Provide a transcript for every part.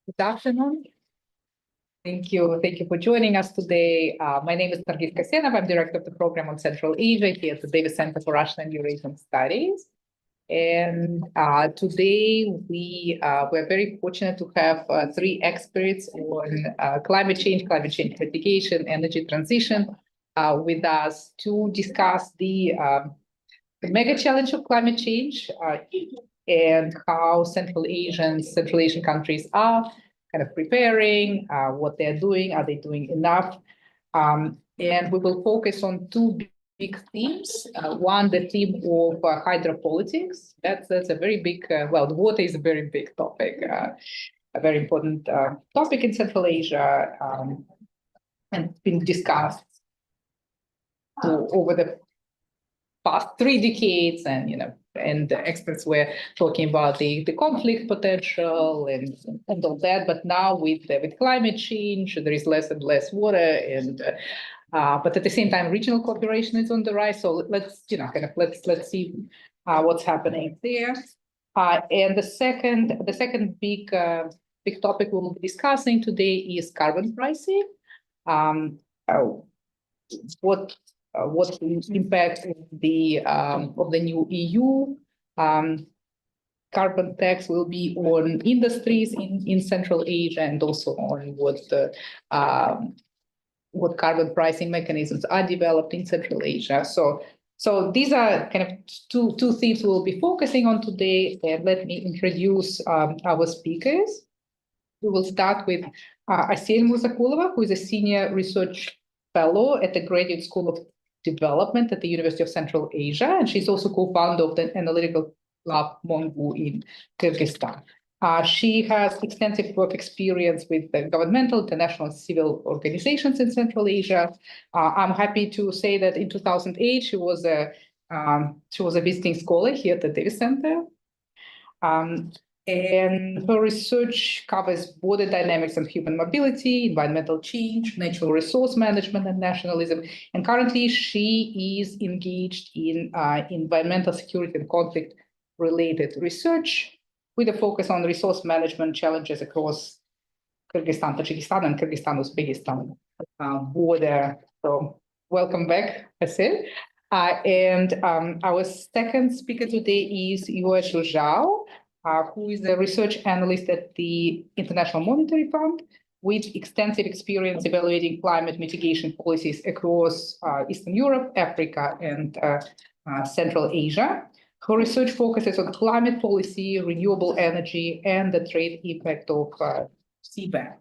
Good afternoon. Thank you for joining us today. My name is Kyrgyzstan. I'm director of the program on Central Asia here at the Davis Center for Russian and Eurasian Studies. And today we're very fortunate to have three experts on climate change mitigation, energy transition with us to discuss the mega challenge of climate change and how Central Asian countries are kind of preparing, what they're doing, are they doing enough? And we will focus on two big themes. One, the theme of hydropolitics. That's a very big, well, the water is a very big topic, a very important topic in Central Asia, and been discussed over the past 3 decades, and the experts were talking about the conflict potential and all that. But now with climate change, there is less and less water, and but at the same time, regional cooperation is on the rise. So let's let's see what's happening there. And the second big topic we'll be discussing today is carbon pricing. What the impact of the new EU carbon tax will be on industries in Central Asia, and also on what carbon pricing mechanisms are developed in Central Asia. So these are kind of two themes we'll be focusing on today. And let me introduce our speakers. We will start with Asel Murzakulova, who is a senior research fellow at the Graduate School of Development at the University of Central Asia, and she's also co-founder of the analytical lab Mongu in Kyrgyzstan. She has extensive work experience with the governmental, international, civil organizations in Central Asia. I'm happy to say that in 2008 she was a visiting scholar here at the Davis Center. And her research covers border dynamics and human mobility, environmental change, natural resource management, and nationalism. And currently, she is engaged in environmental security and conflict-related research with a focus on resource management challenges across Kyrgyzstan, Tajikistan, and Kyrgyzstan-Uzbekistan border. So welcome back, Asel. And our second speaker today is Yueshu Zhao, who is a research analyst at the International Monetary Fund with extensive experience evaluating climate mitigation policies across Eastern Europe, Africa, and Central Asia. Her research focuses on climate policy, renewable energy, and the trade impact of CBAM.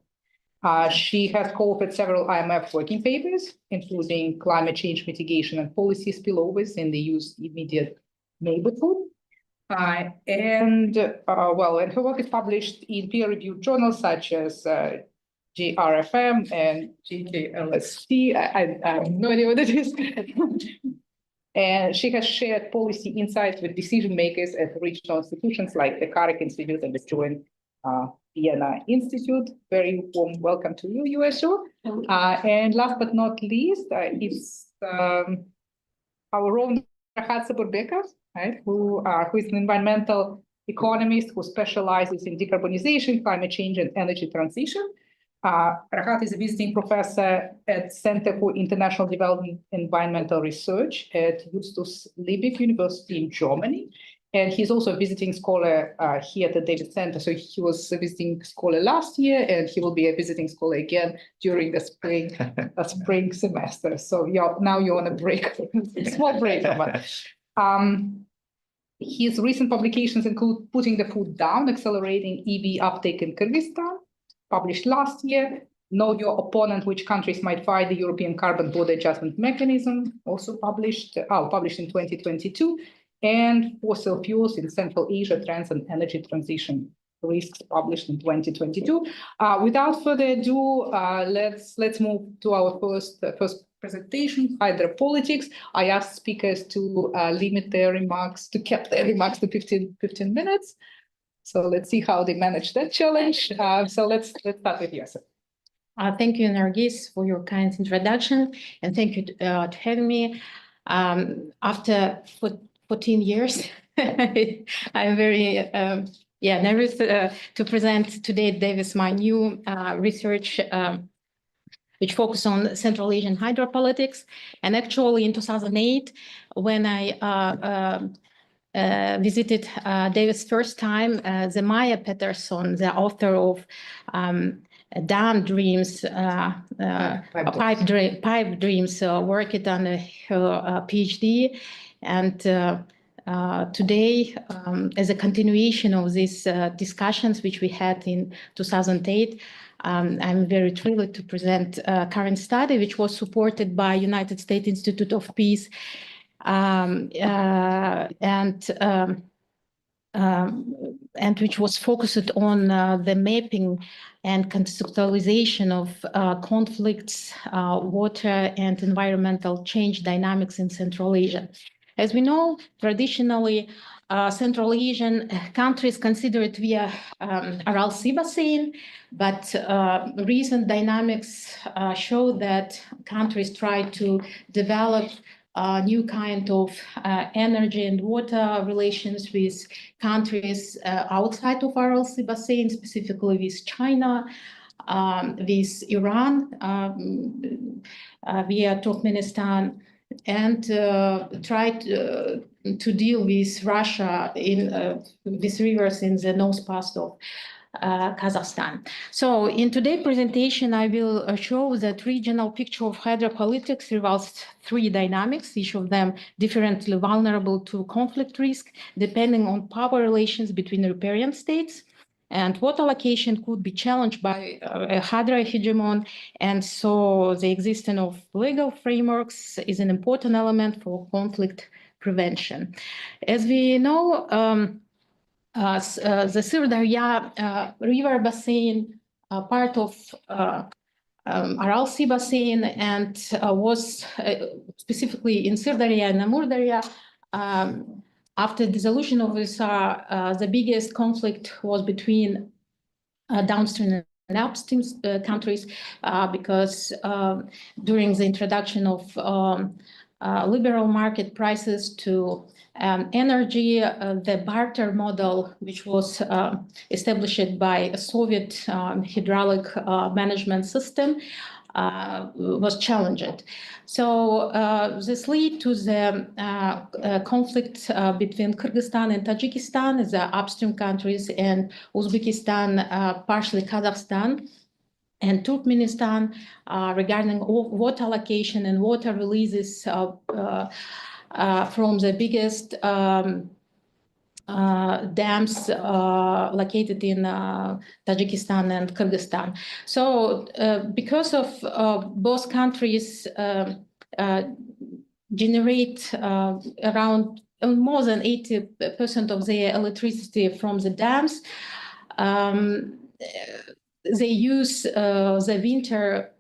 She has co-authored several IMF working papers, including climate change mitigation and policy spillovers in the EU's immediate neighborhood. And her work is published in peer-reviewed journals such as GRFM and GKLST. I have no idea what it is. And she has shared policy insights with decision makers at regional institutions like the Karek Institute and the Joint Vienna Institute. Very warm welcome to you, Yueshu. And last but not least, is our own Rahat Saburbekov, right, who is an environmental economist who specializes in decarbonization, climate change, and energy transition. Rahat is a visiting professor at Center for International Development Environmental Research at Justus Liebig University in Germany. And he's also a visiting scholar here at the Davis Center. So he was a visiting scholar last year, and he will be a visiting scholar again during the spring semester. So now you're on a break, small break. His recent publications include Putting the Foot Down, Accelerating EV Uptake in Kyrgyzstan, published last year, Know Your Opponent, Which Countries Might Fight the European Carbon Border Adjustment Mechanism, also published in 2022, and Fossil Fuels in Central Asia, Trends and Energy Transition Risks, published in 2022. Without further ado, let's move to our first presentation, hydropolitics. I asked speakers to limit their remarks, to keep their remarks to 15 minutes. So let's see how they manage that challenge. So let's start with Asel. Thank you, Nargis, for your kind introduction, and thank you to having me. After 14 years, I'm very Yeah, nervous to present today, Davis, my new research which focus on Central Asian hydropolitics. And actually in 2008, when I visited Davis first time, the Maya Peterson, the author of Dam Dreams, Pipe Dreams, worked on her PhD. And today, as a continuation of these discussions which we had in 2008, I'm very thrilled to present a current study which was supported by United States Institute of Peace and which was focused on the mapping and conceptualization of conflicts, water and environmental change dynamics in Central Asia. As we know, traditionally, Central Asian countries consider it via Aral Sea basin, but recent dynamics show that countries try to develop a new kind of energy and water relations with countries outside of Aral Sea basin, specifically with China, with Iran, via Turkmenistan, and try to deal with Russia with rivers in the north part of Kazakhstan. So in today's presentation, I will show that regional picture of hydropolitics revolves three dynamics, each of them differently vulnerable to conflict risk, depending on power relations between riparian states. And water allocation could be challenged by a hydro hegemon. And so the existence of legal frameworks is an important element for conflict prevention. As we know, the Sir river basin, part of Aral Sea basin, and was specifically in Sirdarya and Amurdarya. After dissolution of USSR, the biggest conflict was between downstream and upstream countries because during the introduction of liberal market prices to energy, the barter model, which was established by a Soviet hydraulic management system, was challenged. So this led to the conflict between Kyrgyzstan and Tajikistan, the upstream countries, and Uzbekistan, partially Kazakhstan, and Turkmenistan regarding water allocation and water releases from the biggest dams located in Tajikistan and Kyrgyzstan. So because of both countries generate around more than 80% of their electricity from the dams, they use the winter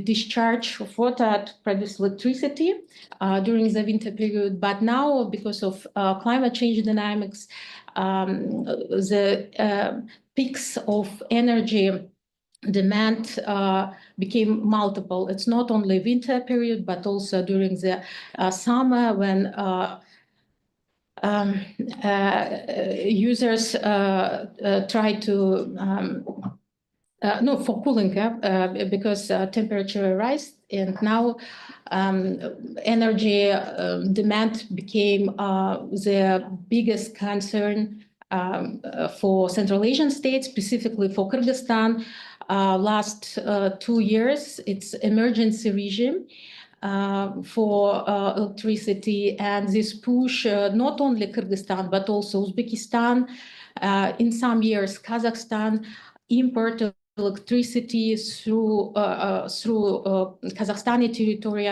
discharge of water to produce electricity during the winter period. But now, because of climate change dynamics, the peaks of energy demand became multiple. It's not only winter period, but also during the summer when users try to no, for cooling, because temperature rise, and now energy demand became the biggest concern for Central Asian states, specifically for Kyrgyzstan. Last 2 years, it's emergency regime for electricity, and this push not only Kyrgyzstan, but also Uzbekistan, in some years Kazakhstan, imported electricity through Kazakhstani territory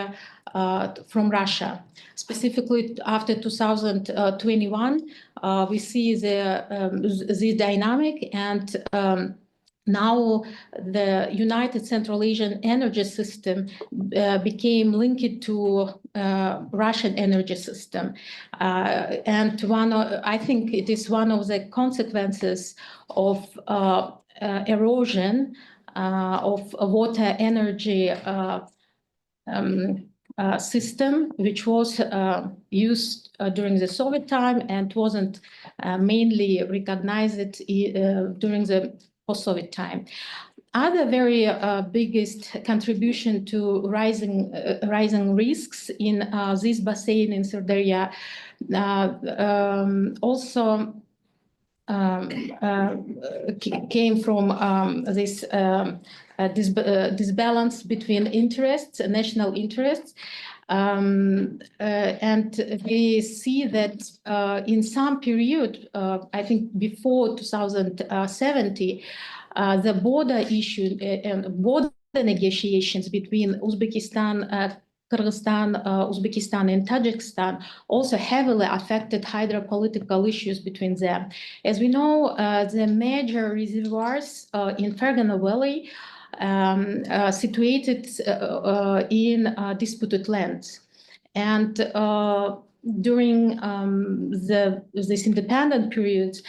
from Russia. Specifically, after 2021, we see this dynamic, and now the United Central Asian energy system became linked to Russian energy system, and I think it is one of the consequences of erosion of water energy system, which was used during the Soviet time and wasn't mainly recognized during the post-Soviet time. Other very biggest contribution to rising risks in this basin in Sirdarya also came from this disbalance between interests, national interests. And we see that in some period, I think before 2070, the border issue and border negotiations between Uzbekistan, Kyrgyzstan, Uzbekistan and Tajikistan also heavily affected hydropolitical issues between them. As we know, the major reservoirs in Fergana Valley situated in disputed lands. And during this independent period,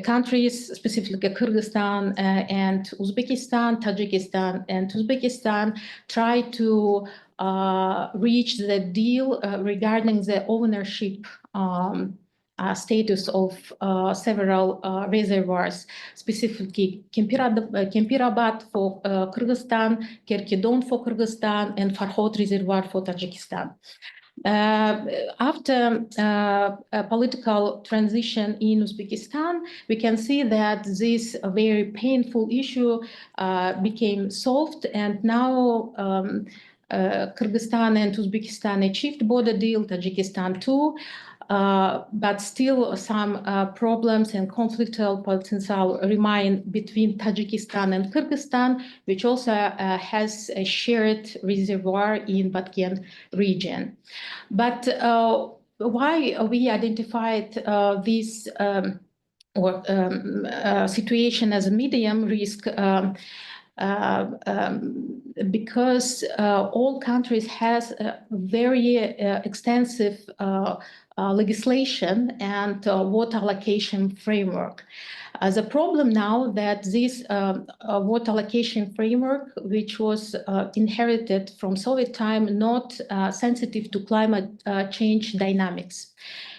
countries, specifically Kyrgyzstan and Uzbekistan, Tajikistan and Uzbekistan, try to reach the deal regarding the ownership status of several reservoirs, specifically Kempirabad for Kyrgyzstan, Kerkedon for Kyrgyzstan, and Farhod Reservoir for Tajikistan. After a political transition in Uzbekistan, we can see that this very painful issue became solved, and now Kyrgyzstan and Uzbekistan achieved border deal, Tajikistan too. But still some problems and conflictual potential remain between Tajikistan and Kyrgyzstan, which also has a shared reservoir in Batken region. But why we identified this situation as a medium risk? Because all countries has a very extensive legislation and water allocation framework. The problem now that this water allocation framework, which was inherited from Soviet time, not sensitive to climate change dynamics.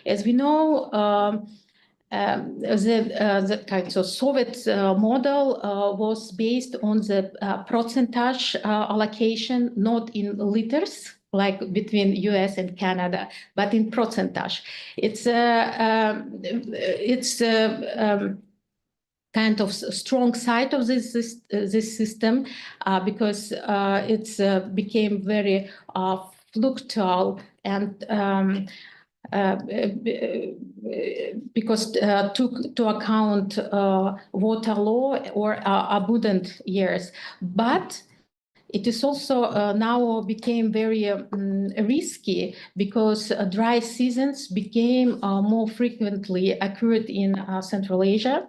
As we know, the kind of Soviet model was based on the percentage allocation, not in liters, like between US and Canada, but in percentage. It's kind of strong side of this system because it became very fluctual and because took to account water law or abundant years. But it is also now became very risky because dry seasons became more frequently occurred in Central Asia.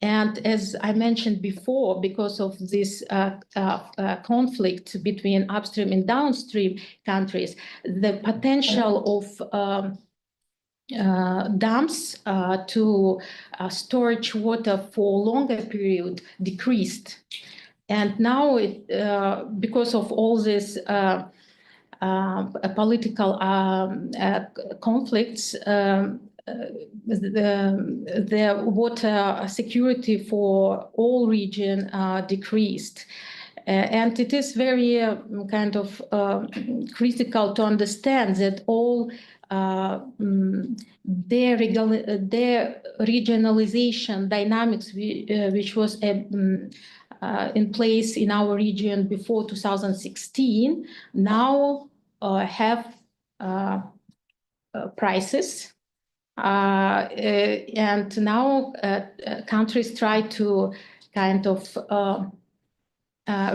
And as I mentioned before, because of this conflict between upstream and downstream countries, the potential of dams to storage water for longer period decreased. And now, because of all this political conflicts, the water security for all region decreased. And it is very kind of critical to understand that all their regionalization dynamics, which was in place in our region before 2016, now have prices. And now countries try to kind of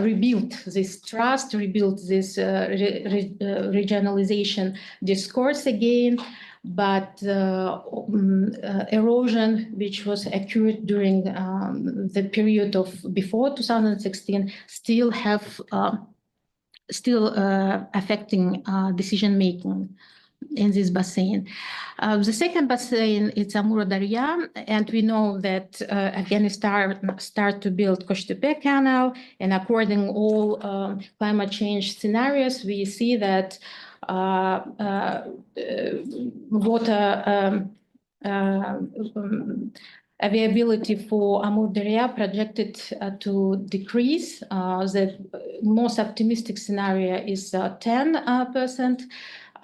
rebuild this trust, rebuild this regionalization discourse again, but erosion, which was occurred during the period of before 2016, still have affecting decision making basin. The second basin is Amur Darya, and we know that Afghanistan start to build Koshtepe Canal, and according all climate change scenarios, we see that water availability for Amur Darya projected to decrease. The most optimistic scenario is 10%.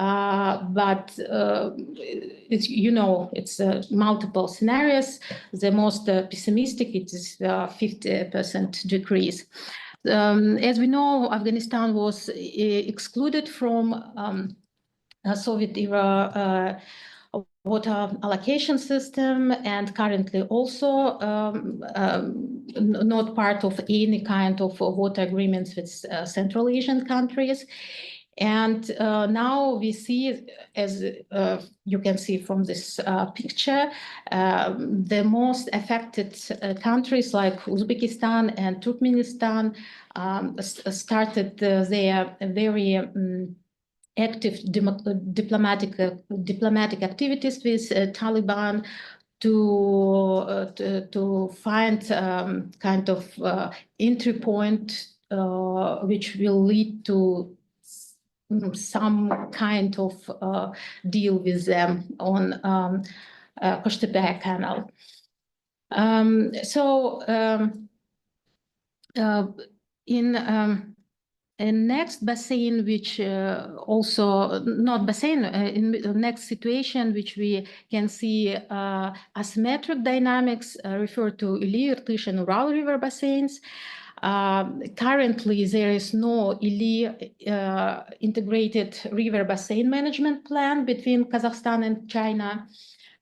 But it's, you know, it's multiple scenarios. The most pessimistic, it is 50% decrease. As we know, Afghanistan was excluded from Soviet era water allocation system, and currently also not part of any kind of water agreements with Central Asian countries. And now we see, as you can see from this picture, the most affected countries like Uzbekistan and Turkmenistan started their very active diplomatic activities with Taliban to find kind of entry point which will lead to some kind of deal with them on Koshtepe Canal. In next basin, which also not basin, in the next situation, which we can see asymmetric dynamics refer to Ili, Irtysh, and Ural River basins. Currently, there is no Ili integrated river basin management plan between Kazakhstan and China.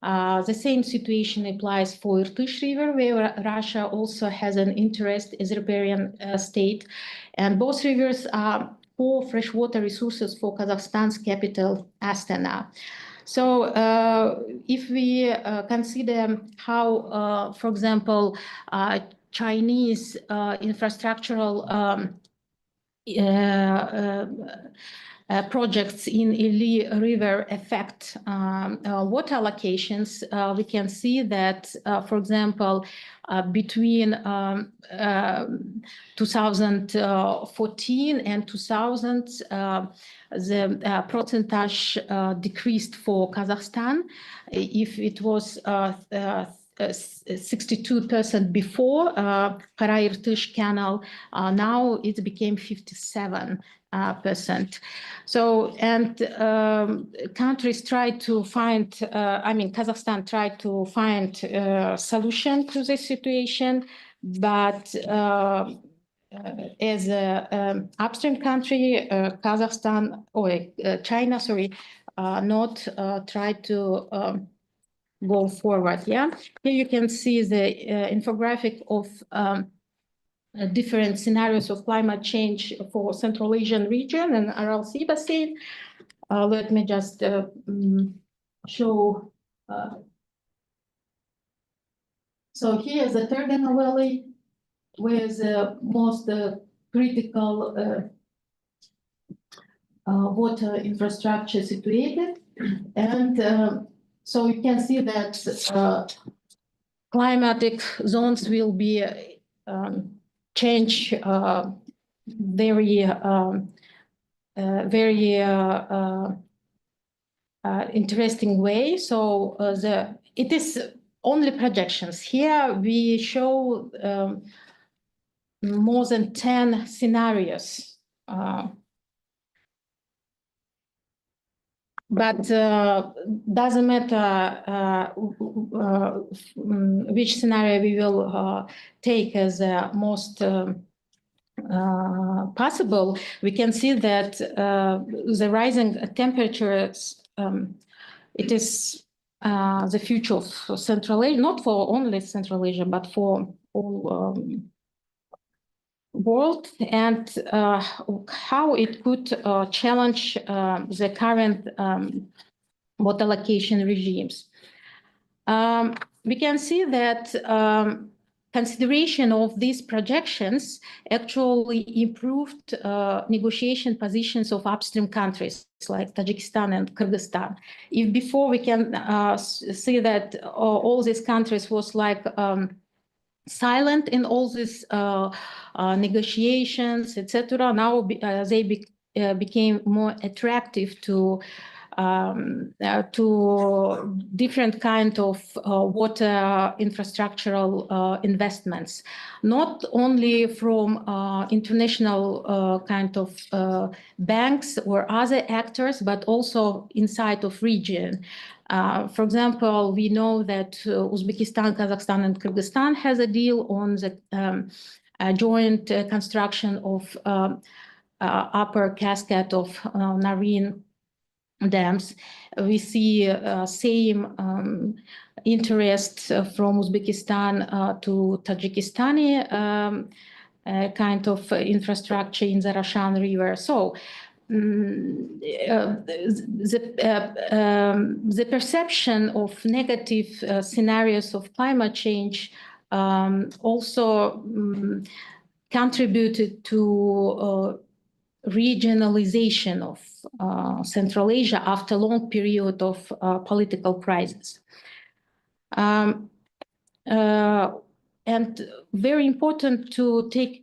The same situation applies for Irtysh River, where Russia also has an interest as a riparian state. And both rivers are core freshwater resources for Kazakhstan's capital, Astana. So if we consider how, for example, Chinese infrastructural projects in Ili River affect water allocations, we can see that, for example, between 2014 and 2000, the percentage decreased for Kazakhstan. If it was 62% before Kara-Irtysh Canal, now it became 57%. So, and countries try to find, I mean, Kazakhstan tried to find a solution to this situation, but as an upstream country, Kazakhstan, or China, sorry, not tried to go forward. Yeah, here you can see the infographic of different scenarios of climate change for Central Asian region and Aral Sea basin. Let me just show. So here is the Fergana Valley, where the most critical water infrastructure situated, and so you can see that climatic zones will be change very interesting way. So it is only projections. Here we show more than 10 scenarios. But doesn't matter which scenario we will take as most possible. We can see that the rising temperatures, it is the future of Central Asia, not for only Central Asia, but for all world, and how it could challenge the current water allocation regimes. We can see that consideration of these projections actually improved negotiation positions of upstream countries like Tajikistan and Kyrgyzstan. If before we can see that all these countries was like silent in all these negotiations, etc., now they became more attractive to different kind of water infrastructural investments, not only from international kind of banks or other actors, but also inside of region. For example, we know that Uzbekistan, Kazakhstan, and Kyrgyzstan has a deal on the joint construction of upper cascade of Naryn dams. We see same interest from Uzbekistan to Tajikistani kind of infrastructure in the Russian River. So the perception of negative scenarios of climate change also contributed to regionalization of Central Asia after a long period of political crisis. And very important to take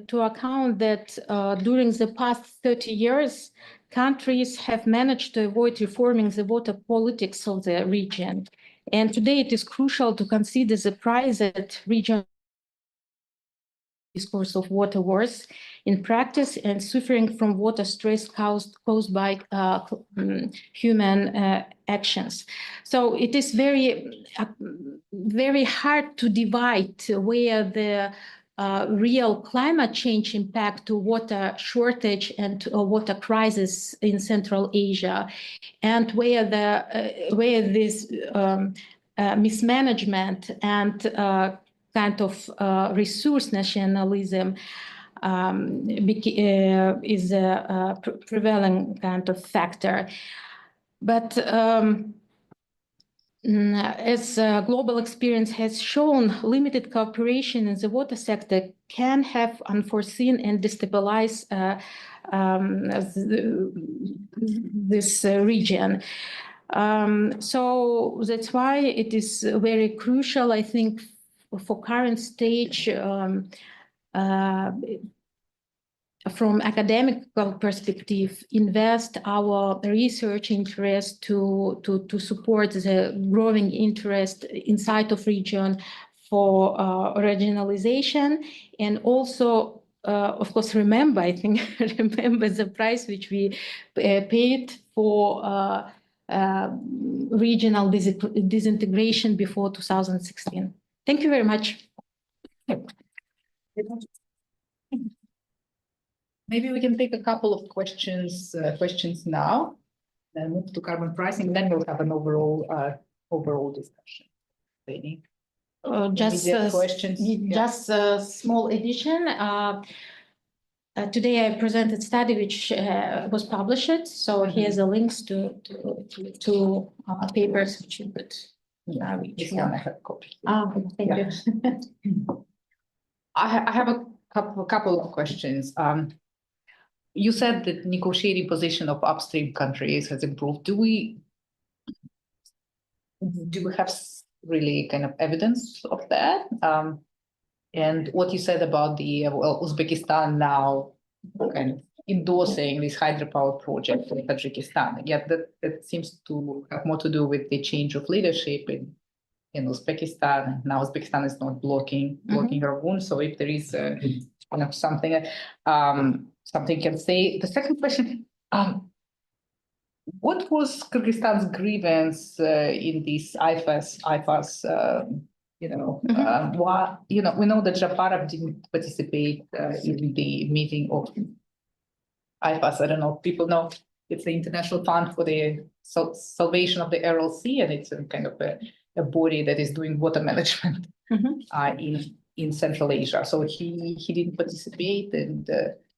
to account that during the past 30 years, countries have managed to avoid reforming the water politics of the region. And today it is crucial to consider the price that region discourse of water wars in practice and suffering from water stress caused by human actions. So it is very hard to divide where the real climate change impact to water shortage and water crisis in Central Asia, and where this mismanagement and kind of resource nationalism is a prevailing kind of factor. But as global experience has shown, limited cooperation in the water sector can have unforeseen and destabilize this region. So that's why it is very crucial, I think, for current stage, from academic perspective, invest our research interest to support the growing interest inside of region for regionalization, and also, of course, remember the price which we paid for regional disintegration before 2016. Thank you very much. Maybe we can take a couple of questions now, then move to carbon pricing, then we'll have an overall discussion. Just a small addition. Today I presented a study which was published, so here's the links to papers which you could reach. I have a copy. Thank you. I have a couple of questions. You said that negotiating position of upstream countries has improved. Do we have really kind of evidence of that? And what you said about the Uzbekistan now kind of endorsing this hydropower project in Tajikistan, yet that seems to have more to do with the change of leadership in Uzbekistan. Now Uzbekistan is not blocking Argun. So if there is kind of something can say. The second question, what was Kyrgyzstan's grievance in this IFAS? We know that Japarov didn't participate in the meeting of IFAS. I don't know if people know, it's the International Fund for the Salvation of the Aral Sea, and it's a kind of a body that is doing water management in Central Asia. So he didn't participate.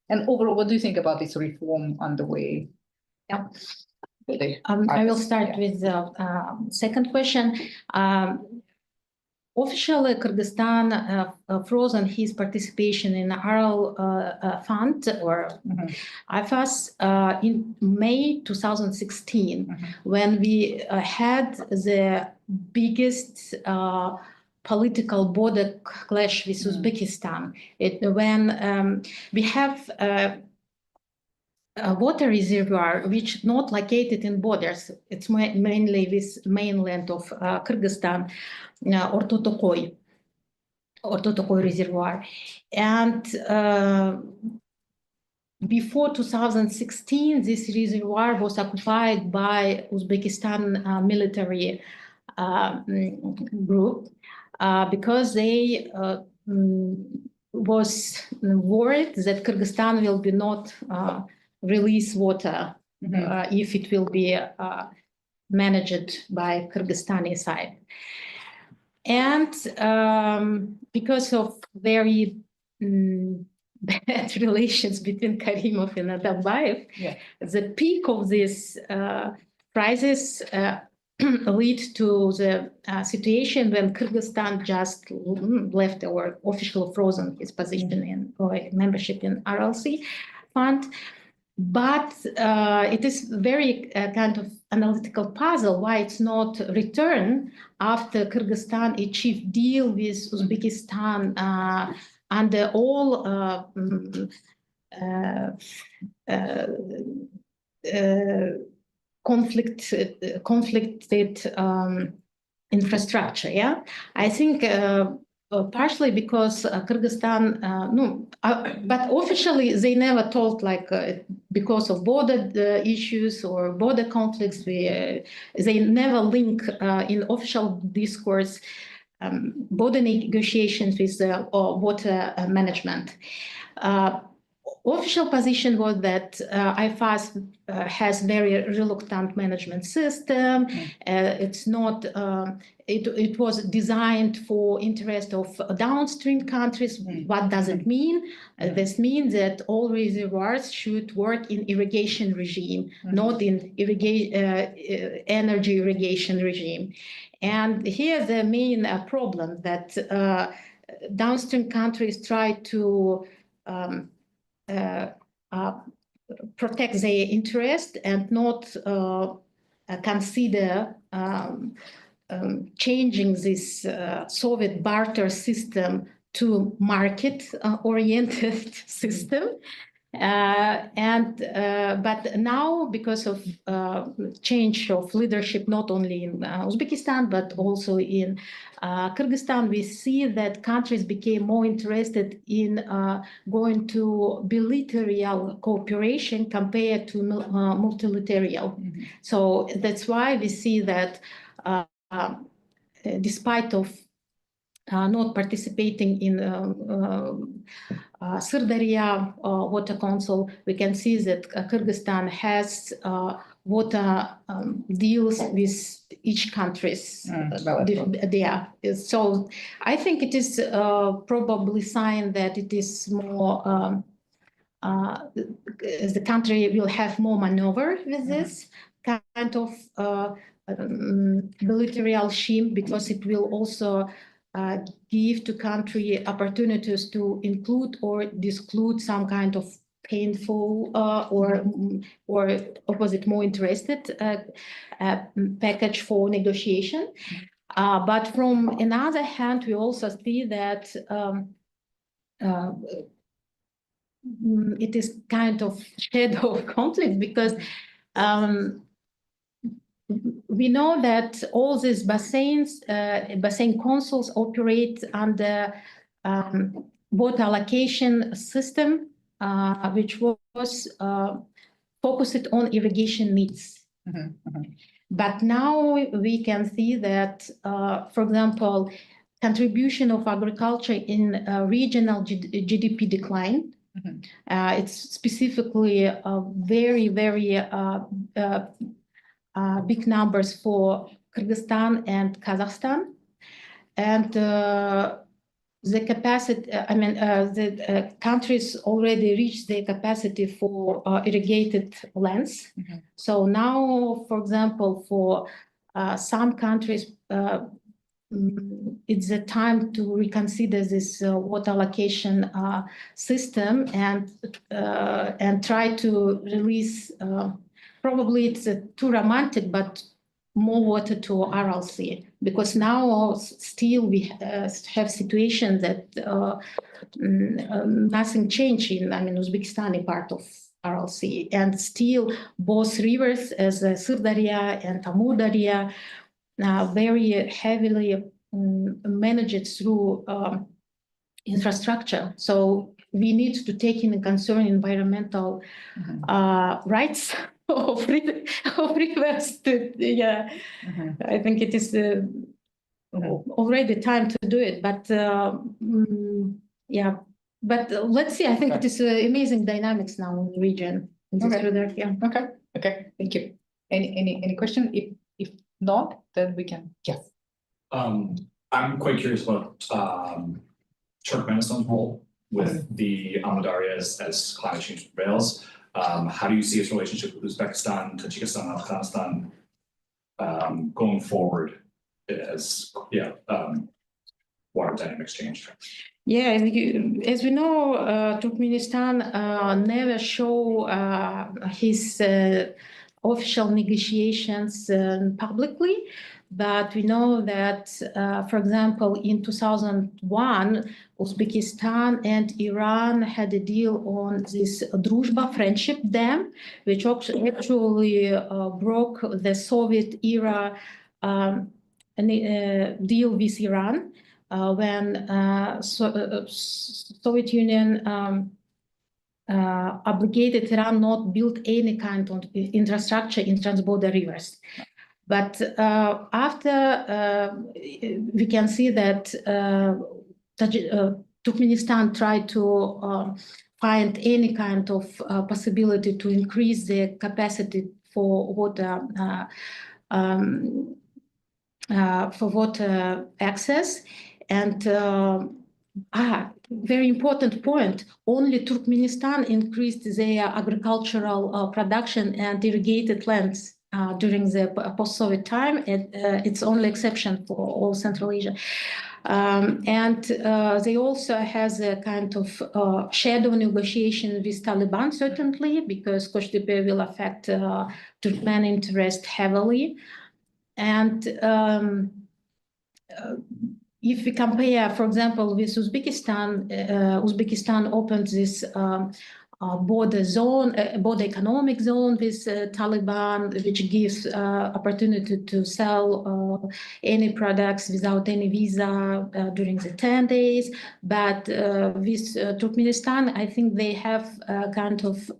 And overall, what do you think about this reform underway? Yeah. I will start with the second question. officially, Kyrgyzstan frozen his participation in Aral Fund or IFAS in May 2016, when we had the biggest political border clash with Uzbekistan. When we have a water reservoir which not located in borders, it's mainly with mainland of Kyrgyzstan, Ortotokoy reservoir. And before 2016, this reservoir was occupied by Uzbekistan military group because they was worried that Kyrgyzstan will be not release water if it will be managed by Kyrgyzstani side. And because of very bad relations between Karimov and Atambayev, the peak of this crisis lead to the situation when Kyrgyzstan just left or officially frozen his position in or membership in RLC fund. But it is very kind of analytical puzzle why it's not returned after Kyrgyzstan achieved deal with Uzbekistan under all conflicted infrastructure. Yeah, I think partially because Kyrgyzstan, but officially they never told like because of border issues or border conflicts. They never link in official discourse border negotiations with water management. Official position was that IFAS has very reluctant management system. It's not. It was designed for interest of downstream countries. What does it mean? This means that all reservoirs should work in irrigation regime, not in energy irrigation regime. And here the main problem that downstream countries try to protect their interest and not consider changing this Soviet barter system to market-oriented system. But now, because of change of leadership, not only in Uzbekistan, but also in Kyrgyzstan, we see that countries became more interested in going to bilateral cooperation compared to multilateral. So that's why we see that despite of not participating in Sirdarya Water Council, we can see that Kyrgyzstan has water deals with each country's. So I think it is probably sign that it is more, the country will have more maneuver with this kind of bilateral scheme, because it will also give to country opportunities to include or exclude some kind of painful or opposite more interested package for negotiation. But from another hand, we also see that it is kind of shadow of conflict, because we know that all these basin councils operate under water allocation system, which was focused on irrigation needs. But now we can see that, for example, contribution of agriculture in regional GDP decline. It's specifically very, very big numbers for Kyrgyzstan and Kazakhstan. And the capacity, the countries already reached their capacity for irrigated lands. So now, for example, for some countries, it's the time to reconsider this water allocation system and try to release. Probably it's too romantic, but more water to Aral Sea, because now still we have situation that nothing changed in, Uzbekistani part of Aral Sea, and still both rivers, as Sirdarya and Amur Darya, very heavily managed through infrastructure. So we need to take into concern environmental rights of rivers. I think it is already time to do it. But yeah, but let's see. I think it is amazing dynamics now in the region. In this regard, yeah. Okay. Thank you. Any question? If not, then we can. Yes. I'm quite curious about Turkmenistan's role with the Amudaryas as climate change prevails. How do you see its relationship with Uzbekistan, Tajikistan, and Afghanistan going forward as water dynamics change? Yeah, as we know, Turkmenistan never show his official negotiations publicly, but we know that, for example, in 2001, Uzbekistan and Iran had a deal on this Druzhba friendship dam, which actually broke the Soviet era deal with Iran when Soviet Union obligated Iran not build any kind of infrastructure in transborder rivers. But after we can see that Turkmenistan tried to find any kind of possibility to increase the capacity for water access, and very important point, only Turkmenistan increased their agricultural production and irrigated lands during the post-Soviet time, and it's only exception for all Central Asia. And they also has a kind of shadow negotiation with Taliban, certainly, because Koshtepe will affect Turkmen interest heavily. And if we compare, for example, with Uzbekistan, Uzbekistan opened this border economic zone with Taliban, which gives opportunity to sell any products without any visa during the 10 days. But with Turkmenistan, I think they have a kind of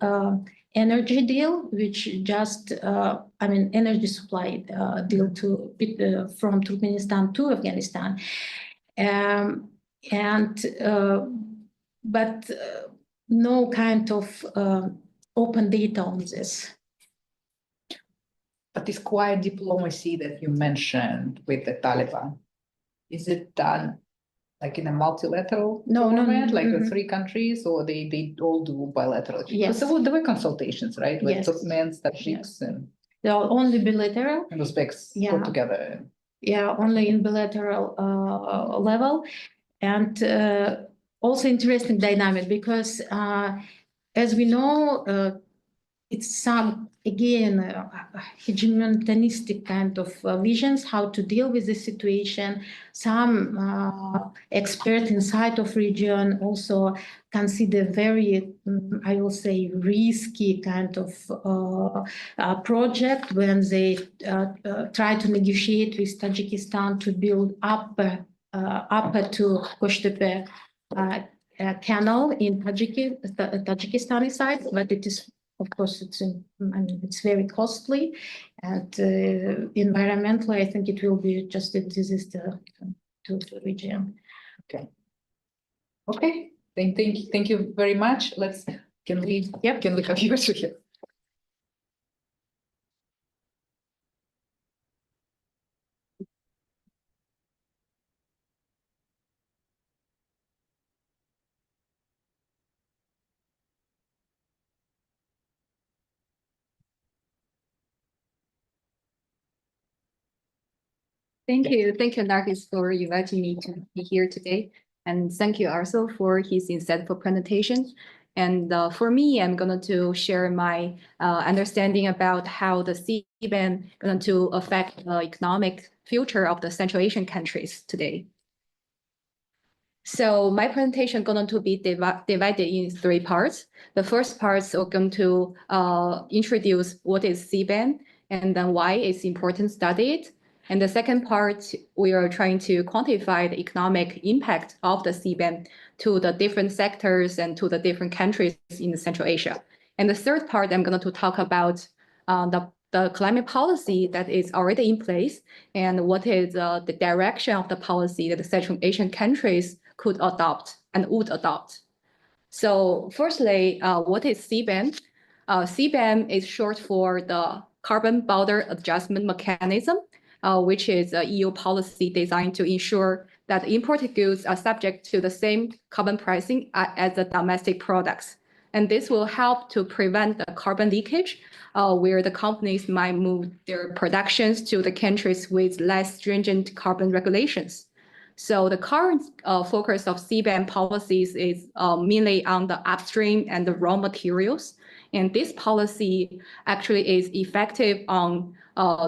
energy deal, which just, energy supply deal from Turkmenistan to Afghanistan. But no kind of open data on this. But this quiet diplomacy that you mentioned with the Taliban, is it done like in a multilateral format, like the three countries, or they all do bilateral? Yes. Because there were consultations, right? With Yes. Turkmens, Tajiks, and they are only bilateral. And Uzbeks put together. Yeah, only in bilateral level. And also interesting dynamic, because as we know, it's some, again, hegemonistic kind of visions how to deal with the situation. Some experts inside of region also consider very, I will say, risky kind of project when they try to negotiate with Tajikistan to build up to Koshtepe canal in Tajikistani side, but it is, of course, it's very costly, and environmentally, I think it will be just a disaster to the region. Okay. Thank you very much. Can we have you here? Thank you, Nargis, for inviting me to be here today. And thank you also for his insightful presentation. And for me, I'm going to share my understanding about how the CBAM going to affect the economic future of the Central Asian countries today. So my presentation going to be divided in 3 parts. The first part is going to introduce what is CBAM and then why it's important to study it. And the second part, we are trying to quantify the economic impact of the CBAM to the different sectors and to the different countries in Central Asia. And the third part, I'm going to talk about the climate policy that is already in place and what is the direction of the policy that the Central Asian countries could adopt and would adopt. So firstly, what is CBAM? CBAM is short for the Carbon Border Adjustment Mechanism, which is a EU policy designed to ensure that imported goods are subject to the same carbon pricing as the domestic products. And this will help to prevent the carbon leakage, where the companies might move their productions to the countries with less stringent carbon regulations. So the current focus of CBAM policies is mainly on the upstream and the raw materials. And this policy actually is effective on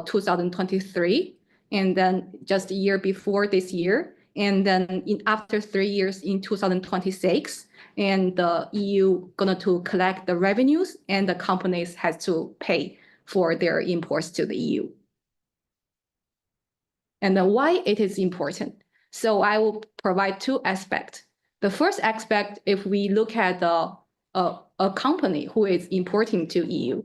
2023, and then just a year before this year, and then after 3 years in 2026, and the EU going to collect the revenues, and the companies has to pay for their imports to the EU. And then why it is important? So I will provide 2 aspects. The first aspect, if we look at a company who is importing to EU,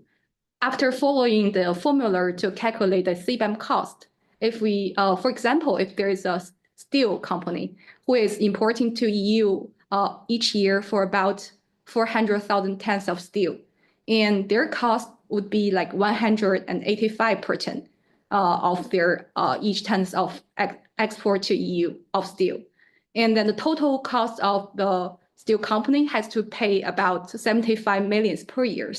after following the formula to calculate the CBAM cost, if we, for example, if there is a steel company who is importing to EU each year for about 400,000 tons of steel, and their cost would be like 185 per ton of their each tons of export to EU of steel. And then the total cost of the steel company has to pay about 75 million per year.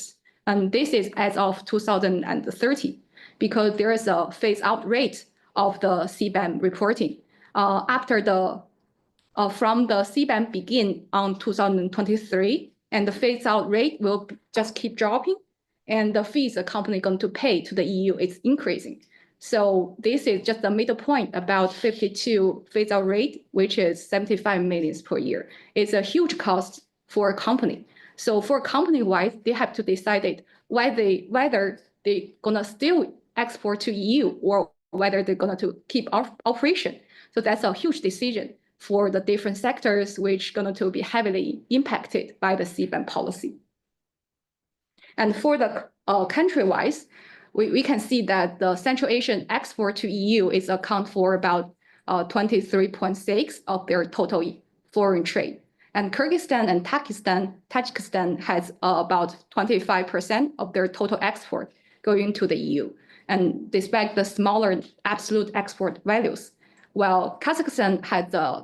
And this is as of 2030, because there is a phase-out rate of the CBAM reporting. After the from the CBAM begin on 2023, and the phase-out rate will just keep dropping, and the fees a company going to pay to the EU is increasing. So this is just the middle point about 52 phase-out rate, which is 75 million per year. It's a huge cost for a company. So for company-wise, they have to decide whether they're gonna still export to EU or whether they're gonna to keep operation. So that's a huge decision for the different sectors, which gonna to be heavily impacted by the CBAM policy. And for the country-wise, we can see that the Central Asian export to EU is account for about 23.6% of their total foreign trade. And Kyrgyzstan and Tajikistan has about 25% of their total export going to the EU. And despite the smaller absolute export values, while Kazakhstan has the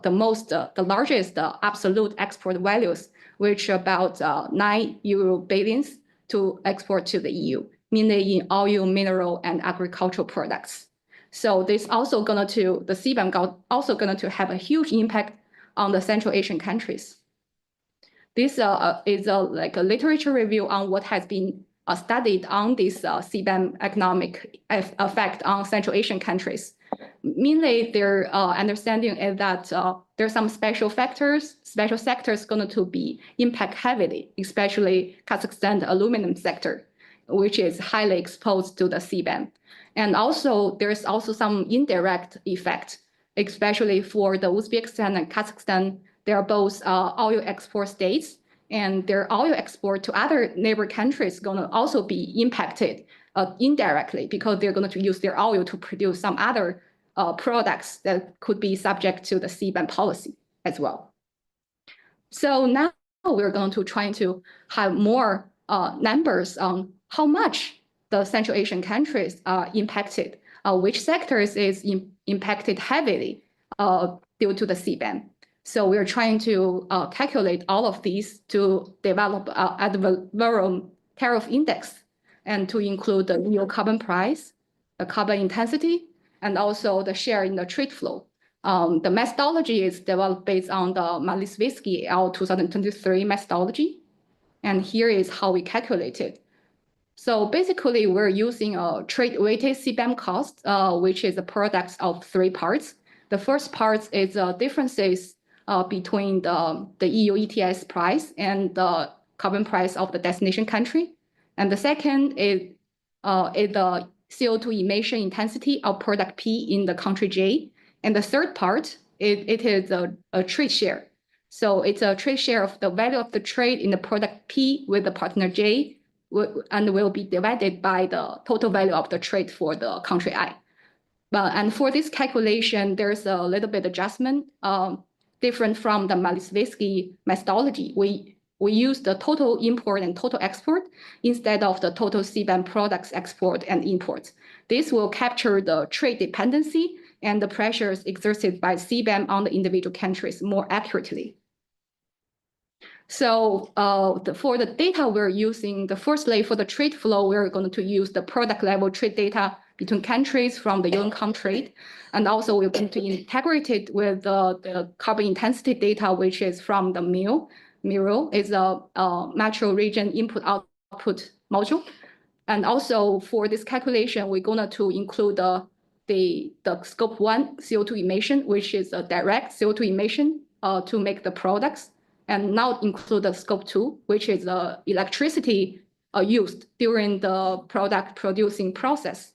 largest absolute export values, which about €9 billion to export to the EU, mainly in oil, mineral, and agricultural products. So this also the CBAM also gonna have a huge impact on the Central Asian countries. This is like a literature review on what has been studied on this CBAM economic effect on Central Asian countries. Mainly, their understanding is that there's some special sectors going to be impact heavily, especially Kazakhstan aluminum sector, which is highly exposed to the CBAM. And also, there's also some indirect effect, especially for the Uzbekistan and Kazakhstan. They are both oil export states, and their oil export to other neighbor countries is going to also be impacted indirectly, because they're going to use their oil to produce some other products that could be subject to the CBAM policy as well. So now we're going to try to have more numbers on how much the Central Asian countries are impacted, which sectors is impacted heavily due to the CBAM. So we're trying to calculate all of these to develop ad valorem tariff index, and to include the real carbon price, the carbon intensity, and also the share in the trade flow. The methodology is developed based on the Malisvitsky L 2023 methodology. And here is how we calculate it. So basically, we're using a trade-weighted CBAM cost, which is a product of three parts. The first part is differences between the EU ETS price and the carbon price of the destination country. And the second is the CO2 emission intensity of product P in the country J. And the third part, it is a trade share. So it's a trade share of the value of the trade in the product P with the partner J, and will be divided by the total value of the trade for the country I. And for this calculation, there's a little bit adjustment different from the Malisvitsky methodology. We use the total import and total export instead of the total CBAM products export and import. This will capture the trade dependency and the pressures exerted by CBAM on the individual countries more accurately. So for the data we're using, the firstly for the trade flow, we're going to use the product level trade data between countries from the Comtrade. And also we're going to integrate it with the carbon intensity data, which is from the MIRO. MIRO is a macro region input-output module. And also for this calculation, we're going to include the scope 1 CO2 emission, which is a direct CO2 emission to make the products, and now include the scope 2, which is electricity used during the product producing process.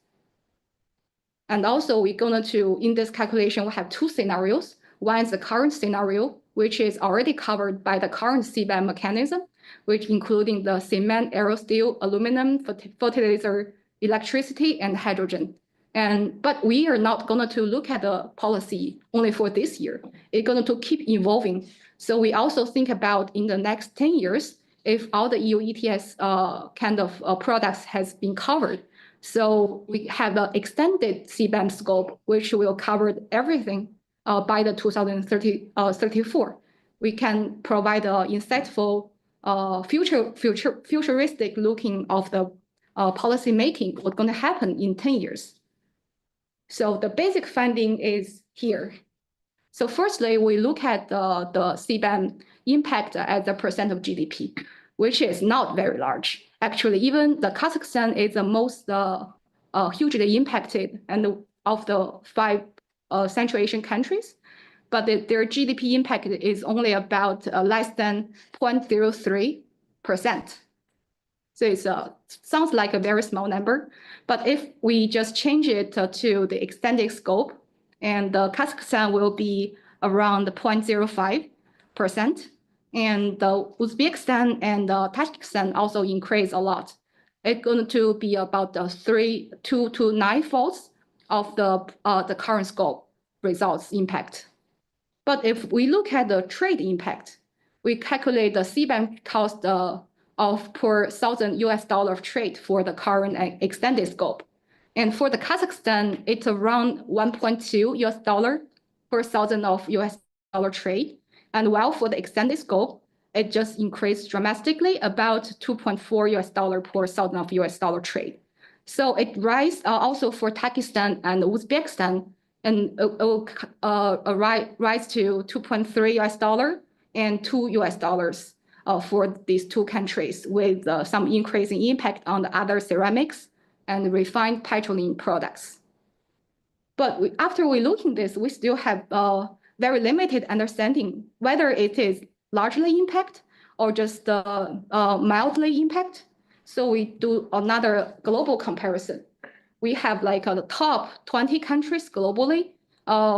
And also we're going to, in this calculation, we have two scenarios. One is the current scenario, which is already covered by the current CBAM mechanism, which including the cement, aerosteel, aluminum, fertilizer, electricity, and hydrogen. But we are not going to look at the policy only for this year. It's going to keep evolving. So we also think about in the next 10 years, if all the EU ETS kind of products has been covered. So we have the extended CBAM scope, which will cover everything by the 2034. We can provide insightful futuristic looking of the policy making, what's going to happen in 10 years. So the basic finding is here. So firstly, we look at the CBAM impact as a % of GDP, which is not very large. Actually, even the Kazakhstan is the most hugely impacted and of the 5 Central Asian countries, but their GDP impact is only about less than 0.03%. So it sounds like a very small number, but if we just change it to the extended scope, and Kazakhstan will be around 0.05%, and Uzbekistan and Tajikistan also increase a lot. It's going to be about 2 to 9-folds of the current scope results impact. But if we look at the trade impact, we calculate the CBAM cost of per $1,000 of trade for the current extended scope. And for the Kazakhstan, it's around $1.2 per $1,000 of US dollar trade. And while for the extended scope, it just increased dramatically, about $2.4 per $1,000 of US dollar trade. So it rise also for Tajikistan and Uzbekistan, and it will rise to $2.3 and $2 for these two countries, with some increasing impact on the other ceramics and refined petroleum products. But after we look at this, we still have very limited understanding whether it is largely impact or just mildly impact. So we do another global comparison. We have like the top 20 countries globally,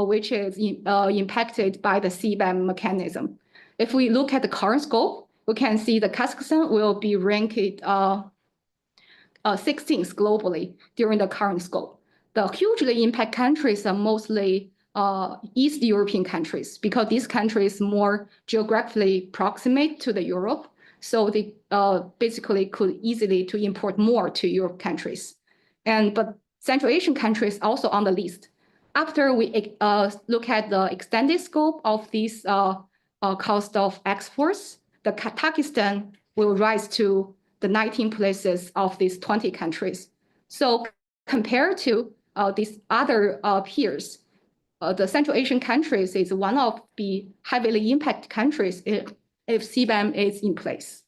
which is impacted by the CBAM mechanism. If we look at the current scope, we can see the Kazakhstan will be ranked 16th globally during the current scope. The hugely impacted countries are mostly East European countries, because these countries more geographically proximate to the Europe. So they basically could easily to import more to Europe countries. But Central Asian countries also on the list. After we look at the extended scope of these cost of exports, the Tajikistan will rise to the 19 places of these 20 countries. So compared to these other peers, the Central Asian countries is one of the heavily impacted countries if CBAM is in place.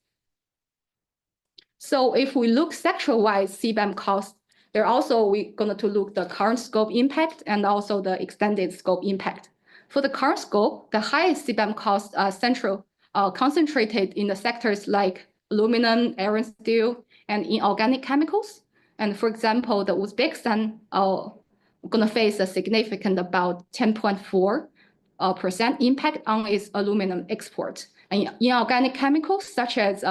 So if we look sector-wise CBAM costs, we're going to look the current scope impact and also the extended scope impact. For the current scope, the highest CBAM costs are concentrated in the sectors like aluminum, iron, steel, and inorganic chemicals. And for example, the Uzbekistan going to face a significant about 10.4% impact on its aluminum export. And inorganic chemicals such as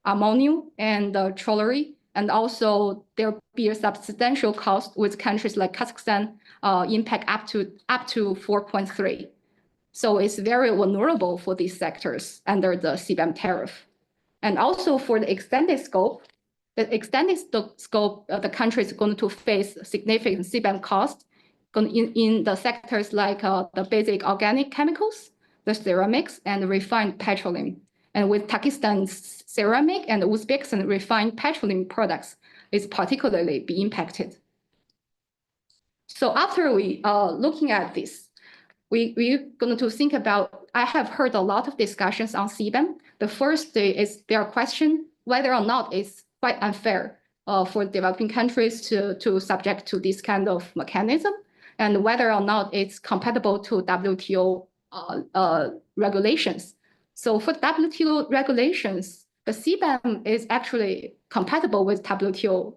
ammonia and toluene, and also there will be a substantial cost with countries like Kazakhstan impact up to 4.3. So it's very vulnerable for these sectors under the CBAM tariff. And also for the extended scope, the country is going to face significant CBAM costs in the sectors like the basic organic chemicals, the ceramics, and refined petroleum. And with Tajikistan's ceramic and Uzbekistan refined petroleum products is particularly be impacted. So after we looking at this, we're going to think about, I have heard a lot of discussions on CBAM. The first is their question whether or not it's quite unfair for developing countries to subject to this kind of mechanism, and whether or not it's compatible to WTO regulations. So for WTO regulations, the CBAM is actually compatible with WTO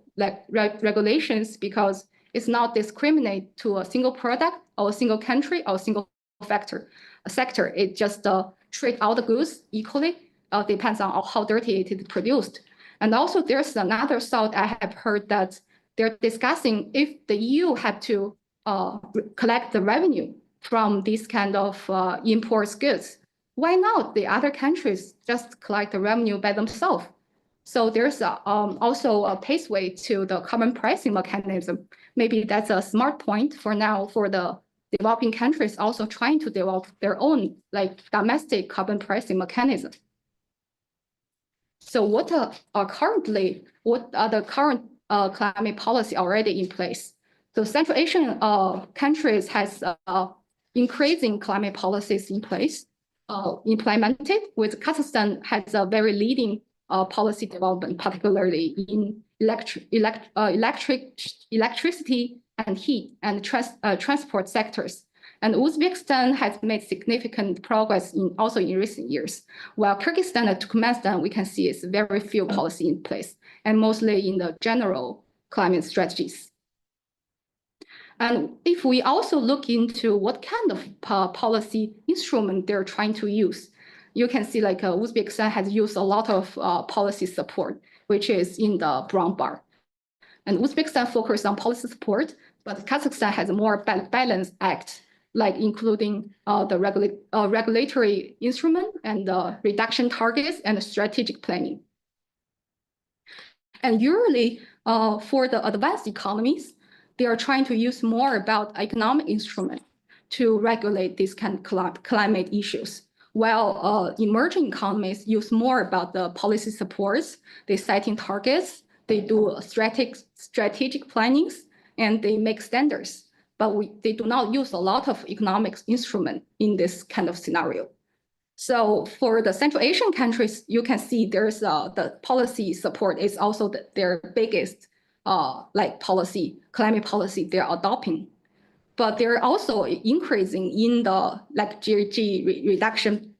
regulations because it's not discriminate to a single product or a single country or a single sector. It just treat all the goods equally, depends on how dirty it is produced. And also there's another thought I have heard that they're discussing if the EU had to collect the revenue from these kind of imports goods, why not the other countries just collect the revenue by themselves? So there's also a pathway to the carbon pricing mechanism. Maybe that's a smart point for now for the developing countries also trying to develop their own domestic carbon pricing mechanism. So what are the current climate policy already in place? So Central Asian countries has increasing climate policies in place, implemented, with Kazakhstan has a very leading policy development, particularly in electricity and heat and transport sectors. And Uzbekistan has made significant progress also in recent years, while Kyrgyzstan and Turkmenistan, we can see is very few policy in place, and mostly in the general climate strategies. And if we also look into what kind of policy instrument they're trying to use, you can see Uzbekistan has used a lot of policy support, which is in the brown bar. And Uzbekistan focused on policy support, but Kazakhstan has a more balanced act, including the regulatory instrument and the reduction targets and strategic planning. And usually for the advanced economies, they are trying to use more about economic instrument to regulate these kind of climate issues, while emerging economies use more about the policy supports, they setting targets, they do strategic plannings, and they make standards. But they do not use a lot of economic instrument in this kind of scenario. So for the Central Asian countries, you can see there's the policy support is also their biggest climate policy they're adopting. But they're also increasing in the GHG reduction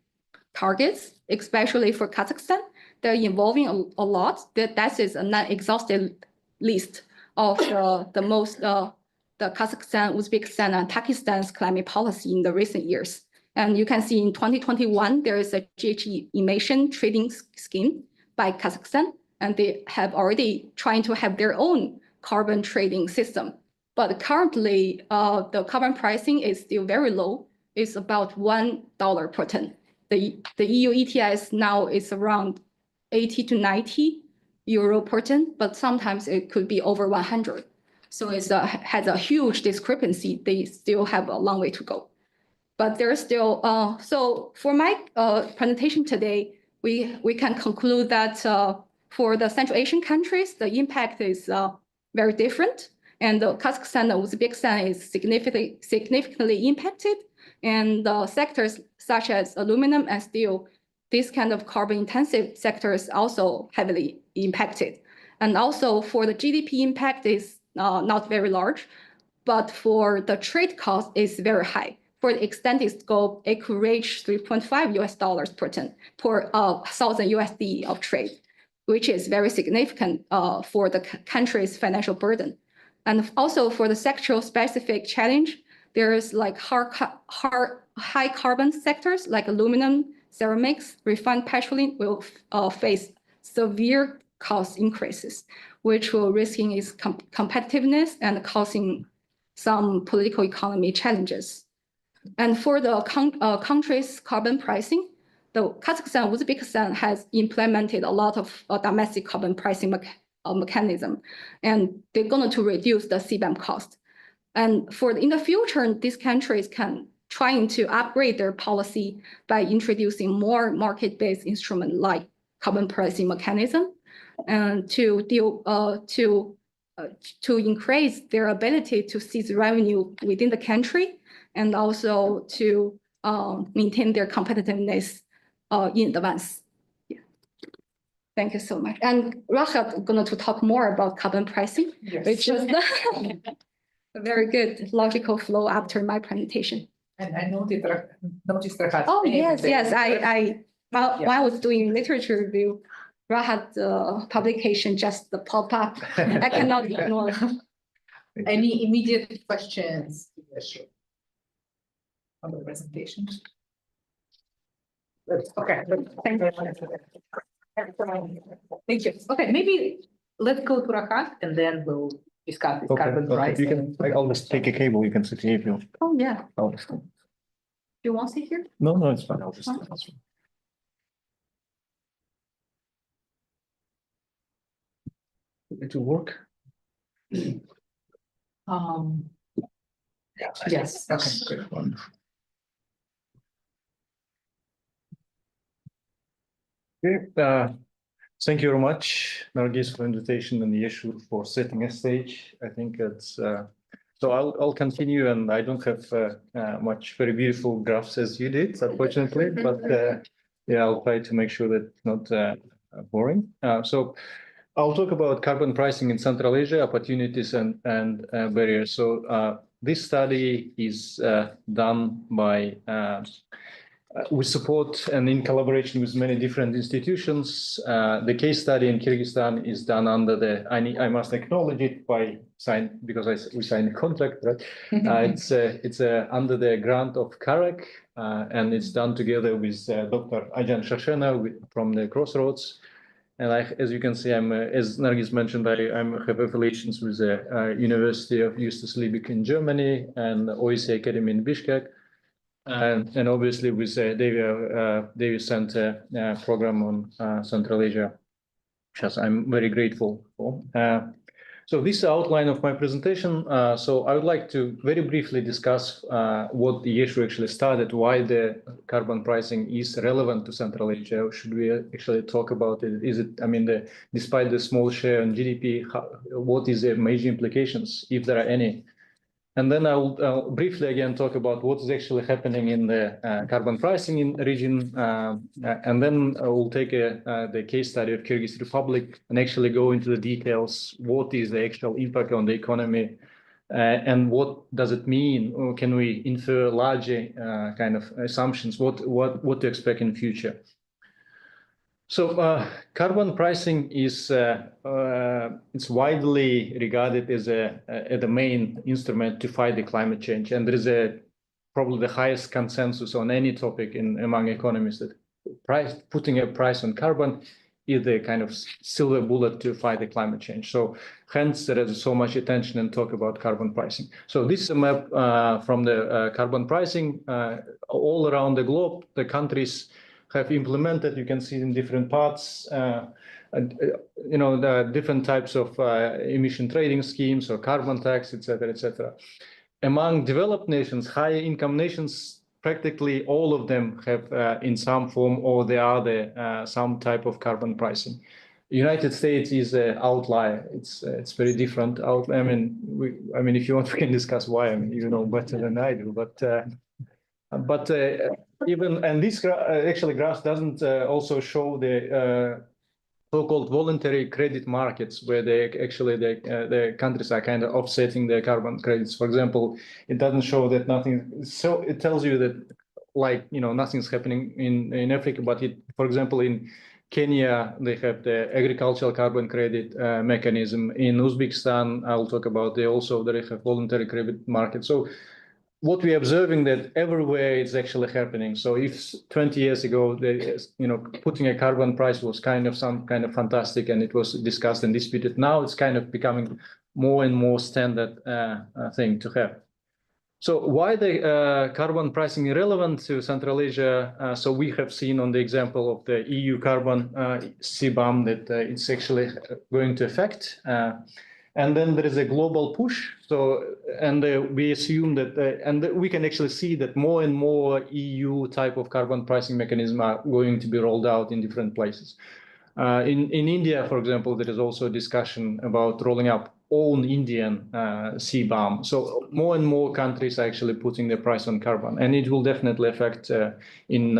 targets, especially for Kazakhstan. They're involving a lot. That is a non-exhaustive list of the Kazakhstan, Uzbekistan, and Tajikistan's climate policy in the recent years. And you can see in 2021, there is a GHG emission trading scheme by Kazakhstan, and they have already trying to have their own carbon trading system. But currently, the carbon pricing is still very low. It's about $1 per ton. The EU ETS now is around 80 to 90 euro per ton, but sometimes it could be over 100. So it has a huge discrepancy. They still have a long way to go. But there's still, so for my presentation today, we can conclude that for the Central Asian countries, the impact is very different. And Kazakhstan and Uzbekistan is significantly impacted. And sectors such as aluminum and steel, these kind of carbon-intensive sectors also heavily impacted. And also for the GDP impact is not very large, but for the trade cost is very high. For the extended scope, it could reach $3.5 per ton per 1,000 USD of trade, which is very significant for the country's financial burden. And also for the sectoral specific challenge, there's like high carbon sectors like aluminum, ceramics, refined petroleum will face severe cost increases, which will risking its competitiveness and causing some political economy challenges. And for the country's carbon pricing, the Kazakhstan, Uzbekistan has implemented a lot of domestic carbon pricing mechanism, and they're going to reduce the CBAM cost. And in the future, these countries can trying to upgrade their policy by introducing more market-based instrument like carbon pricing mechanism, and to increase their ability to seize revenue within the country, and also to maintain their competitiveness in advance. Yeah. Thank you so much. And Rahat is going to talk more about carbon pricing, Yes. which is a very good logical flow after my presentation. And I noticed Rahat. Oh, yes. While I was doing literature review, Rahat publication just pop up. I cannot ignore. Any immediate questions? Yes, on the presentation? Okay. Thank you. Okay, maybe let's go to Rahat and then we'll discuss this carbon price. You can, I'll just take a cable, you can sit here if you. Oh, yeah. I'll just. You want to sit here? No, it's fine, I'll just. It will work? Yes, okay. Great, wonderful. Okay, thank you very much, Nargis, for the invitation and the issue for setting a stage. I think it's, so I'll continue, and I don't have much very beautiful graphs as you did, unfortunately, but yeah, I'll try to make sure that it's not boring. So I'll talk about carbon pricing in Central Asia, opportunities and barriers. So this study is done by with support and in collaboration with many different institutions. The case study in Kyrgyzstan is done under the, I must acknowledge it by sign, because we signed a contract, right? It's under the grant of CAREC, and it's done together with Dr. Ajan Shashena from the Crossroads. And as you can see, as Nargis mentioned, I have affiliations with the University of Justus Liebig in Germany and the OEC Academy in Bishkek. And obviously with Davis Center program on Central Asia, which I'm very grateful for. So this is the outline of my presentation. So I would like to very briefly discuss what the issue actually started, why the carbon pricing is relevant to Central Asia. Should we actually talk about it? Is it, I mean, despite the small share in GDP, what is the major implications, if there are any? And then I'll briefly again talk about what is actually happening in the carbon pricing in the region. And then I will take the case study of Kyrgyz Republic and actually go into the details. What is the actual impact on the economy? And what does it mean? Or can we infer larger kind of assumptions? What to expect in the future? So carbon pricing is it's widely regarded as the main instrument to fight the climate change, and there is probably the highest consensus on any topic among economists that putting a price on carbon is the kind of silver bullet to fight the climate change. So hence there is so much attention and talk about carbon pricing. So this is a map from the carbon pricing all around the globe. The countries have implemented, you can see in different parts, the different types of emission trading schemes or carbon tax, etc., etc. Among developed nations, higher income nations, practically all of them have in some form or the other some type of carbon pricing. United States is an outlier. It's very different. I mean, if you want, we can discuss why. I mean, you know better than I do. But even and this actually graph doesn't also show the so-called voluntary credit markets, where the countries are kind of offsetting their carbon credits. For example, it doesn't show that nothing. So it tells you that, like, you know, nothing's happening in Africa. But for example, in Kenya, they have the agricultural carbon credit mechanism. In Uzbekistan, I'll talk about, they have voluntary credit market. So what we're observing that everywhere it's actually happening. So if 20 years ago, putting a carbon price was some kind of fantastic, and it was discussed and disputed, now it's kind of becoming more and more standard thing to have. So why the carbon pricing irrelevant to Central Asia? So we have seen on the example of the EU carbon CBAM that it's actually going to affect. And then there is a global push. So, and we assume that, and we can actually see that more and more EU type of carbon pricing mechanism are going to be rolled out in different places. In India, for example, there is also a discussion about rolling up own Indian CBAM. So more and more countries are actually putting the price on carbon, and it will definitely affect in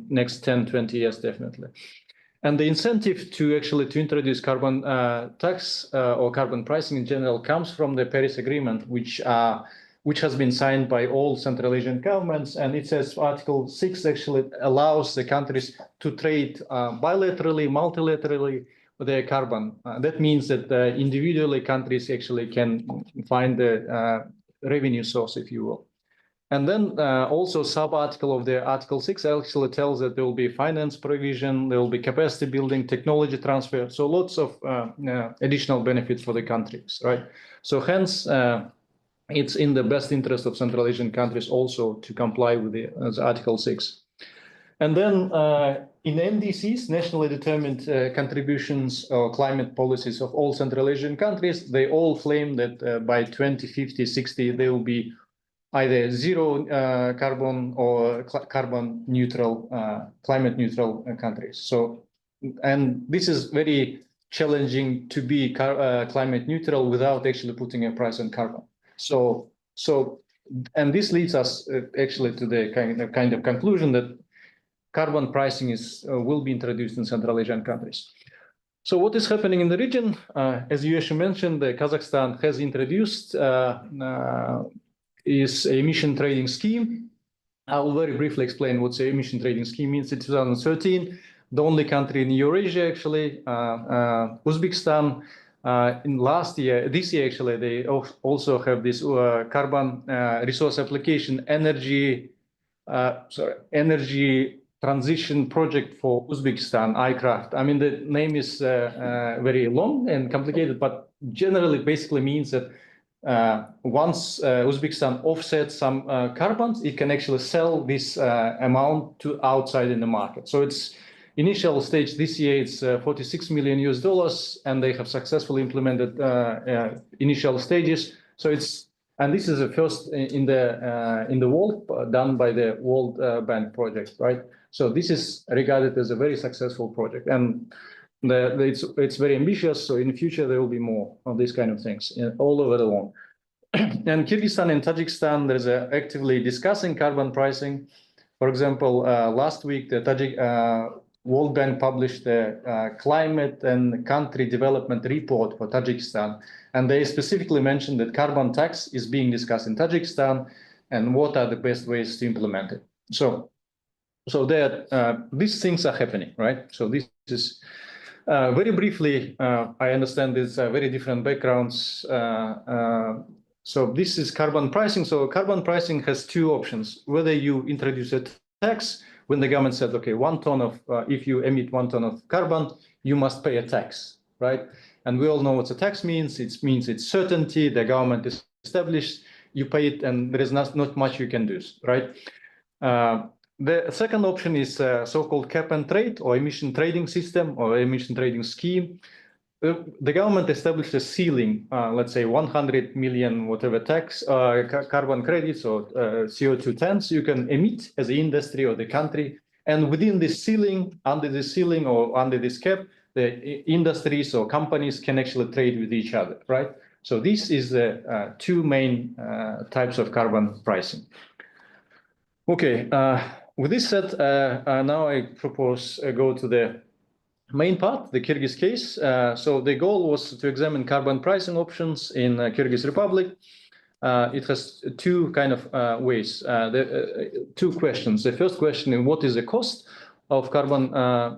next 10, 20 years, definitely. And the incentive to introduce carbon tax or carbon pricing in general comes from the Paris Agreement, which has been signed by all Central Asian governments. And it says Article 6 actually allows the countries to trade bilaterally, multilaterally with their carbon. That means that individually countries actually can find the revenue source, if you will. And then also sub-article of the Article 6 actually tells that there will be finance provision, there will be capacity building, technology transfer, so lots of additional benefits for the countries, right? So hence, it's in the best interest of Central Asian countries also to comply with the Article 6. And then in NDCs, nationally determined contributions or climate policies of all Central Asian countries, they all claim that by 2050, 60, they will be either zero carbon or carbon neutral, climate neutral countries. So, and this is very challenging to be climate neutral without actually putting a price on carbon. So, and this leads us actually to the kind of conclusion that carbon pricing will be introduced in Central Asian countries. So what is happening in the region? As you actually mentioned, Kazakhstan has introduced is an emission trading scheme. I will very briefly explain what the emission trading scheme means. In 2013, the only country in Eurasia, actually, Uzbekistan, this year actually, they also have this carbon resource application energy transition project for Uzbekistan, iCraft. I mean, the name is very long and complicated, but generally basically means that once Uzbekistan offsets some carbons, it can actually sell this amount to outside in the market. So its initial stage this year, it's $46 million, and they have successfully implemented initial stages. So and this is the first in the world done by the World Bank project, right? So this is regarded as a very successful project, and it's very ambitious. So in the future, there will be more of these kind of things all over the world. And Kyrgyzstan and Tajikistan, there's actively discussing carbon pricing. For example, last week, the World Bank published a climate and country development report for Tajikistan. And they specifically mentioned that carbon tax is being discussed in Tajikistan and what are the best ways to implement it. So these things are happening, right? So this is very briefly, I understand there's very different backgrounds. So this is carbon pricing. So carbon pricing has two options: whether you introduce a tax, when the government said, okay, 1 ton of, if you emit 1 ton of carbon, you must pay a tax, right? And we all know what the tax means. It means it's certainty, the government is established, you pay it, and there is not much you can do, right? The second option is so-called cap and trade or emission trading system or emission trading scheme. The government established a ceiling, let's say 100 million whatever tax, carbon credits or CO2 tons you can emit as the industry or the country And within this ceiling, under the ceiling or under this cap, the industries or companies can actually trade with each other, right? So this is the two main types of carbon pricing. Okay, with this said, now I propose go to the main part, the Kyrgyz case. So the goal was to examine carbon pricing options in Kyrgyz Republic. It has two kind of ways, two questions. The first question is what is the cost of carbon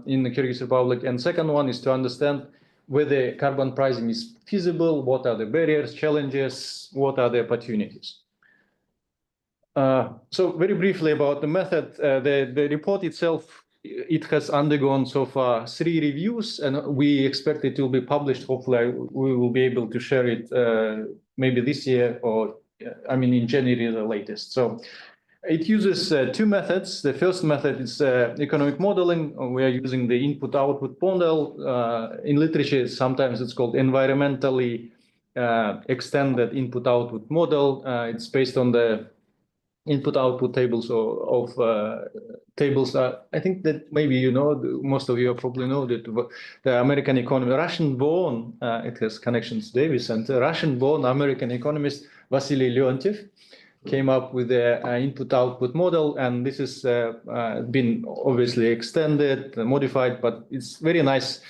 in the Kyrgyz Republic? And second one is to understand whether carbon pricing is feasible, what are the barriers, challenges, what are the opportunities. So very briefly about the method, the report itself, it has undergone so far 3 reviews, and we expect it will be published. Hopefully, we will be able to share it maybe this year or, I mean, in January the latest. So it uses 2 methods. The first method is economic modeling. We are using the input-output model. In literature, sometimes it's called environmentally extended input-output model. It's based on the input-output tables of tables. I think that maybe you know, most of you probably know that the American economy, Russian-born, it has connections to Davis Center, Russian-born American economist Vasily Leontiev came up with the input-output model, and this has been obviously extended, modified, but it's very nice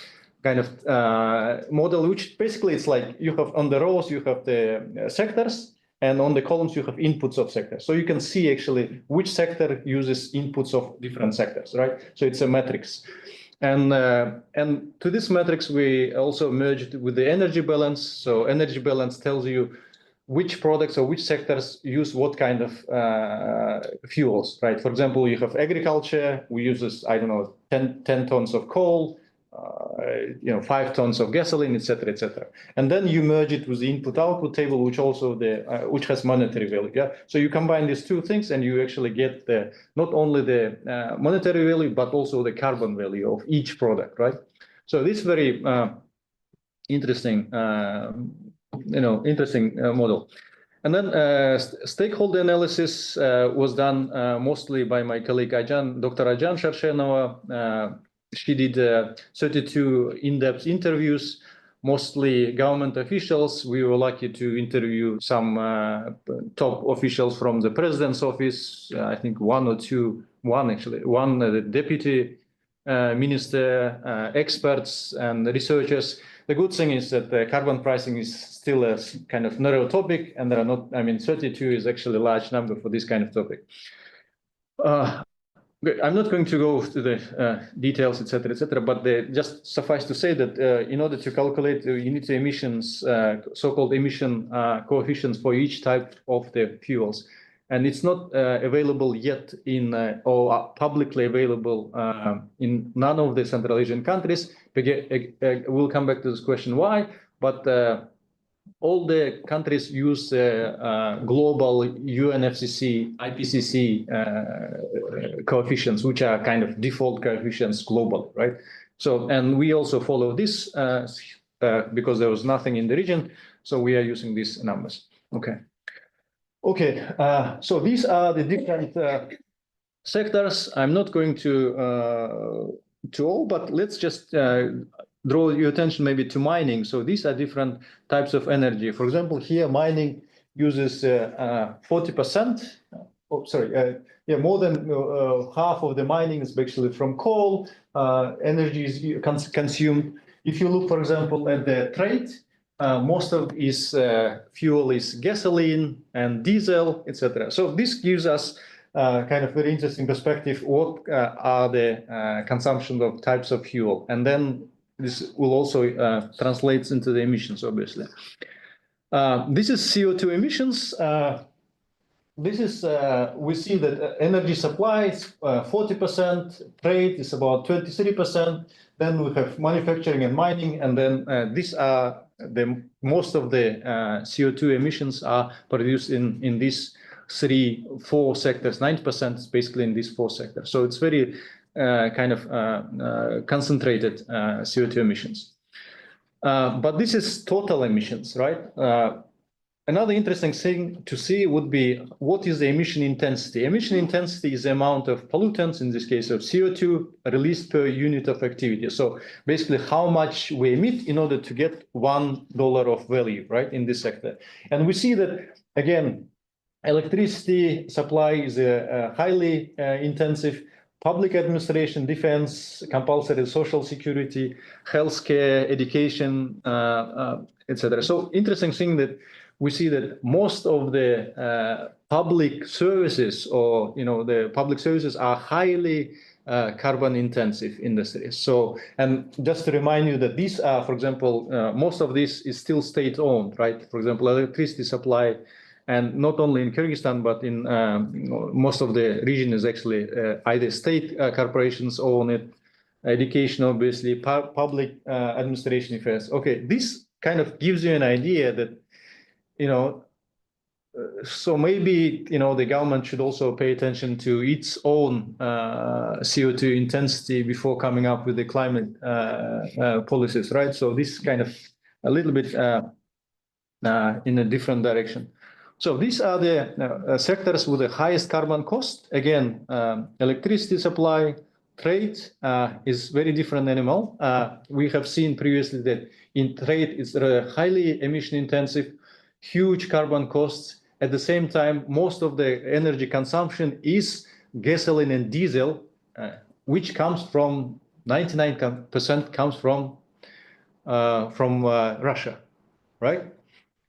kind of model, which basically it's like you have on the rows, you have the sectors, and on the columns, you have inputs of sectors. So you can see actually which sector uses inputs of different sectors, right? So it's a matrix. And to this matrix, we also merged with the energy balance. So energy balance tells you which products or which sectors use what kind of fuels, right? For example, you have agriculture, we use, I don't know, 10 tons of coal, 5 tons of gasoline, etc., etc. And then you merge it with the input-output table, which also which has monetary value. Yeah. So you combine these 2 things, and you actually get not only the monetary value but also the carbon value of each product, right? So this very interesting, model. And then stakeholder analysis was done mostly by my colleague Dr. Ajan Shershenova. She did 32 in-depth interviews, mostly government officials. We were lucky to interview some top officials from the president's office. I think one the deputy minister, experts and researchers. The good thing is that the carbon pricing is still a kind of narrow topic, and there are not, 32 is actually a large number for this kind of topic. I'm not going to go to the details, etc., but just suffice to say that in order to calculate the unitary emissions, so-called emission coefficients for each type of the fuels, and it's not available yet or publicly available in none of the Central Asian countries. We'll come back to this question why, but all the countries use global UNFCCC, IPCC coefficients, which are kind of default coefficients globally, right? So, and we also follow this because there was nothing in the region, so we are using these numbers. Okay. Okay, so these are the different sectors. I'm not going to all, but let's just draw your attention maybe to mining. So these are different types of energy. For example, here mining uses 40%. Oh, sorry. Yeah, more than half of the mining is actually from coal. Energy is consumed. If you look, for example, at the trade, most of its fuel is gasoline and diesel, etc. So this gives us kind of very interesting perspective. What are the consumption of types of fuel, and then this will also translate into the emissions, obviously. This is CO2 emissions. This is, we see that energy supply is 40%, trade is about 23%, then we have manufacturing and mining, and then these are most of the CO2 emissions are produced in these 4 sectors. 90% is basically in these 4 sectors. So it's very kind of concentrated CO2 emissions. But this is total emissions, right? another interesting thing to see would be what is the emission intensity. Emission intensity is the amount of pollutants, in this case of CO2, released per unit of activity. So basically how much we emit in order to get $1 of value, right, in this sector. And we see that, again, electricity supply is highly intensive. Public administration, defense, compulsory social security, healthcare, education, etc. So interesting thing that we see that most of the public services, or the public services, are highly carbon intensive industries. So, and just to remind you that these are, for example, most of this is still state owned, right? For example, electricity supply. And not only in Kyrgyzstan, but in most of the region is actually either state corporations own it, education, obviously, public administration affairs. Okay, this kind of gives you an idea that, so maybe, the government should also pay attention to its own CO2 intensity before coming up with the climate policies, right? So this kind of a little bit in a different direction. So these are the sectors with the highest carbon cost. Again, electricity supply, trade is very different animal. We have seen previously that in trade it's highly emission intensive, huge carbon costs. At the same time, most of the energy consumption is gasoline and diesel, which comes from 99% comes from Russia, right?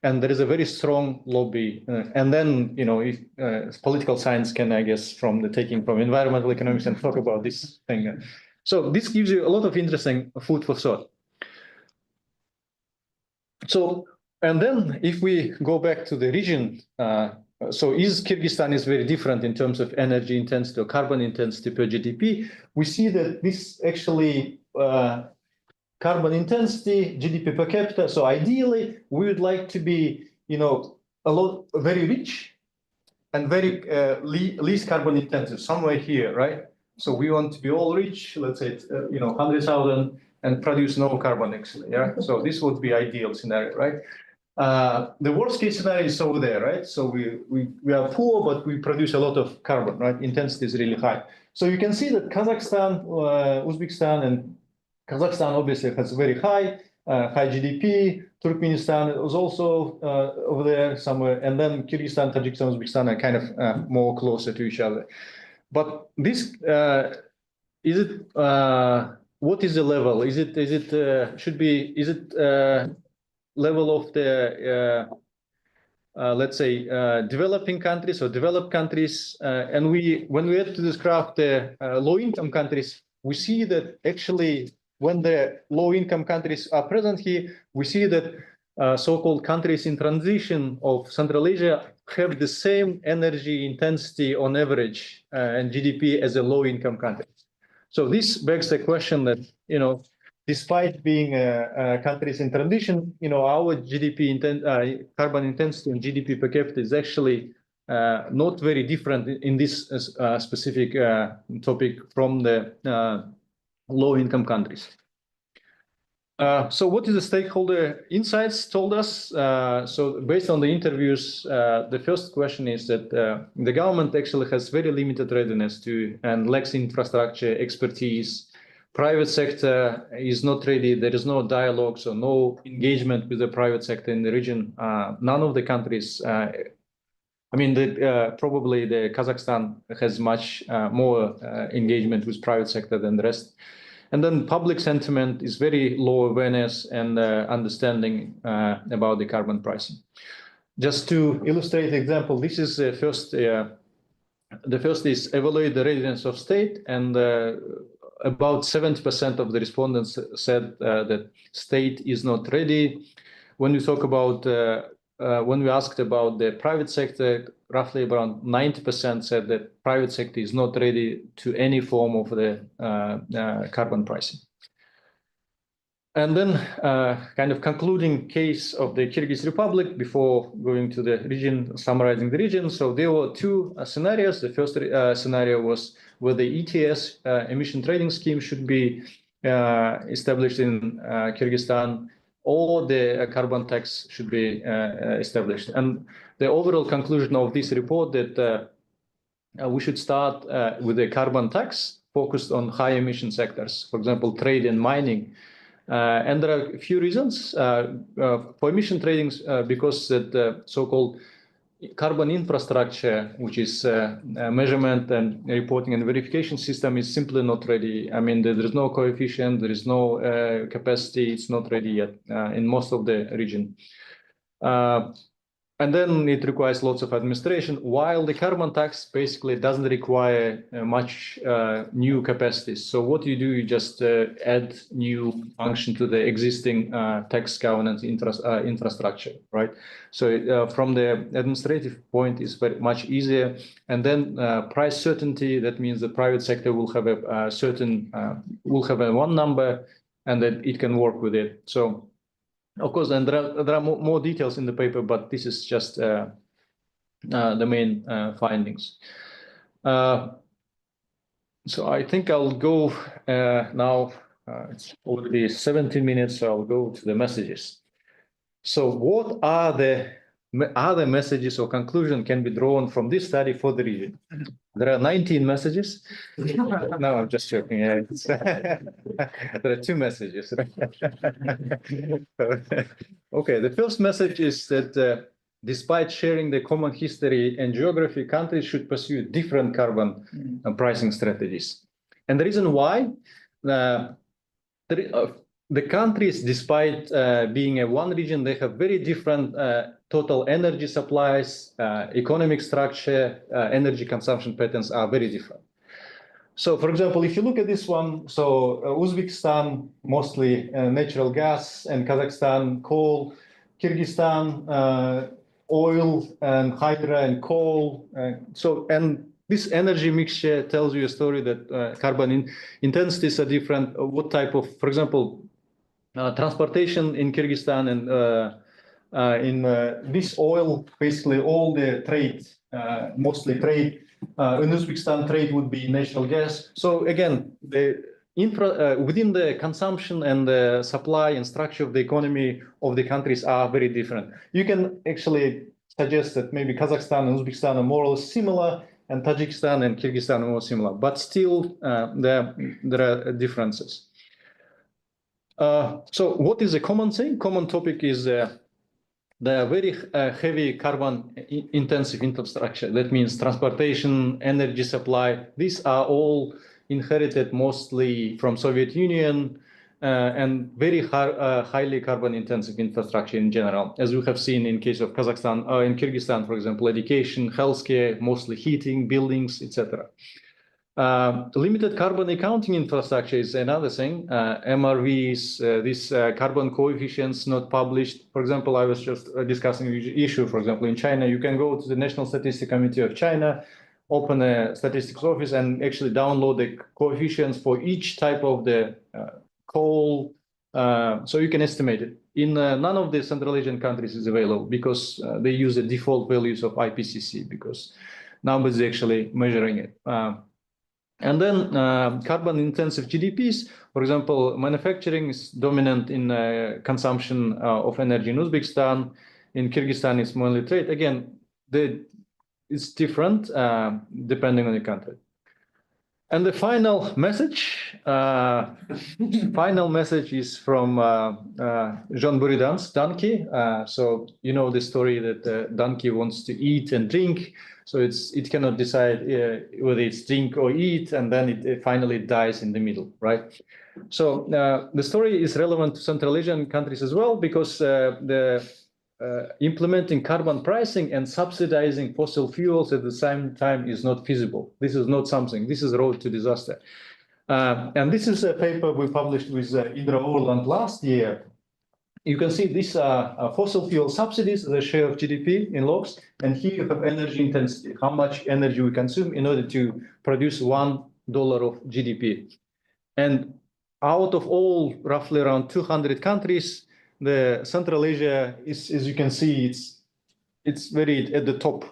And there is a very strong lobby. And then, if political science can, I guess, taking from environmental economics and talk about this thing. So this gives you a lot of interesting food for thought. So, and then if we go back to the region, so Kyrgyzstan is very different in terms of energy intensity or carbon intensity per GDP. We see that this actually carbon intensity, GDP per capita. So ideally, we would like to be, very rich and very least carbon intensive, somewhere here, right? So we want to be all rich, let's say, 100,000 and produce no carbon actually, yeah? So this would be ideal scenario, right? The worst case scenario is over there, right? So we are poor, but we produce a lot of carbon, right? Intensity is really high. So you can see that Kazakhstan, Uzbekistan, and Kazakhstan obviously has very high GDP. Turkmenistan was also over there somewhere, and then Kyrgyzstan, Tajikistan, Uzbekistan are kind of more closer to each other. But this what is the level? Is it level of the let's say developing countries or developed countries? And when we have to describe the low-income countries, we see that actually when the low-income countries are present here, we see that so-called countries in transition of Central Asia have the same energy intensity on average and GDP as a low-income countries. So this begs the question that, despite being countries in transition, our GDP carbon intensity and GDP per capita is actually not very different in this specific topic from the low-income countries. So what is the stakeholder insights told us? So based on the interviews, the first question is that the government actually has very limited readiness and lacks infrastructure, expertise. Private sector is not ready. There is no dialogue, so no engagement with the private sector in the region. None of the countries, probably the Kazakhstan has much more engagement with private sector than the rest. And then public sentiment is very low awareness and understanding about the carbon pricing. Just to illustrate the example, this is the first. The first is evaluate the readiness of state, and about 70% of the respondents said that state is not ready. When we talk about when we asked about the private sector, roughly around 90% said that private sector is not ready to any form of the carbon pricing. And then kind of concluding case of the Kyrgyz Republic before going to the region, summarizing the region. So there were two scenarios. The first scenario was where the ETS emission trading scheme should be established in Kyrgyzstan. or the carbon tax should be established. And the overall conclusion of this report that we should start with a carbon tax focused on high emission sectors, for example, trade and mining. And there are a few reasons for emission trading, because that so-called carbon infrastructure, which is measurement and reporting and verification system, is simply not ready. I mean, there is no coefficient, there is no capacity, it's not ready yet in most of the region. And then it requires lots of administration, while the carbon tax basically doesn't require much new capacities. So what you do, you just add new function to the existing tax governance infrastructure, right? So from the administrative point, it's very much easier. And then price certainty, that means the private sector will have a certain, will have a one number, and then it can work with it. So of course, and there are more details in the paper, but this is just the main findings. So I think I'll go now. It's already 17 minutes, so I'll go to the messages. So what are the other messages or conclusion can be drawn from this study for the region? There are 19 messages. No, I'm just joking. Yeah, there are 2 messages. Okay, the first message is that despite sharing the common history and geography, countries should pursue different carbon pricing strategies. And the reason why, the countries, despite being a one region, they have very different total energy supplies, economic structure, energy consumption patterns are very different. So, for example, if you look at this one, so Uzbekistan, mostly natural gas, and Kazakhstan, coal, Kyrgyzstan, oil and hydro and coal. And this energy mixture tells you a story that carbon intensities are different. What type of, for example, transportation in Kyrgyzstan and in this oil, basically all the trade, mostly trade, in Uzbekistan trade would be natural gas. So again, the within the consumption and the supply and structure of the economy of the countries are very different. You can actually suggest that maybe Kazakhstan and Uzbekistan are more or less similar, and Tajikistan and Kyrgyzstan are more similar, but still there are differences. So what is a common thing? Common topic is the very heavy carbon intensive infrastructure. That means transportation, energy supply. These are all inherited mostly from Soviet Union and very highly carbon intensive infrastructure in general, as we have seen in case of Kazakhstan, in Kyrgyzstan, for example, education, healthcare, mostly heating, buildings, etc. Limited carbon accounting infrastructure is another thing. MRVs, these carbon coefficients not published. For example, I was just discussing the issue, for example, in China, you can go to the National Statistics Committee of China, open a statistics office and actually download the coefficients for each type of the coal, so you can estimate it. In none of the Central Asian countries is available because they use the default values of IPCC because numbers is actually measuring it. And then carbon intensive GDPs, for example, manufacturing is dominant in consumption of energy in Uzbekistan. In Kyrgyzstan, it's mainly trade. Again, it's different depending on the country. And the final message is from Jean Buridan's donkey. So you know the story that the donkey wants to eat and drink. So it cannot decide whether it's drink or eat, and then it finally dies in the middle, right? So the story is relevant to Central Asian countries as well, because implementing carbon pricing and subsidizing fossil fuels at the same time is not feasible. This is not something. This is a road to disaster. And this is a paper we published with Indra Orland last year. You can see these are fossil fuel subsidies, the share of GDP in logs, and here you have energy intensity, how much energy we consume in order to produce $1 of GDP. And out of all roughly around 200 countries, the Central Asia is, as you can see, it's very at the top.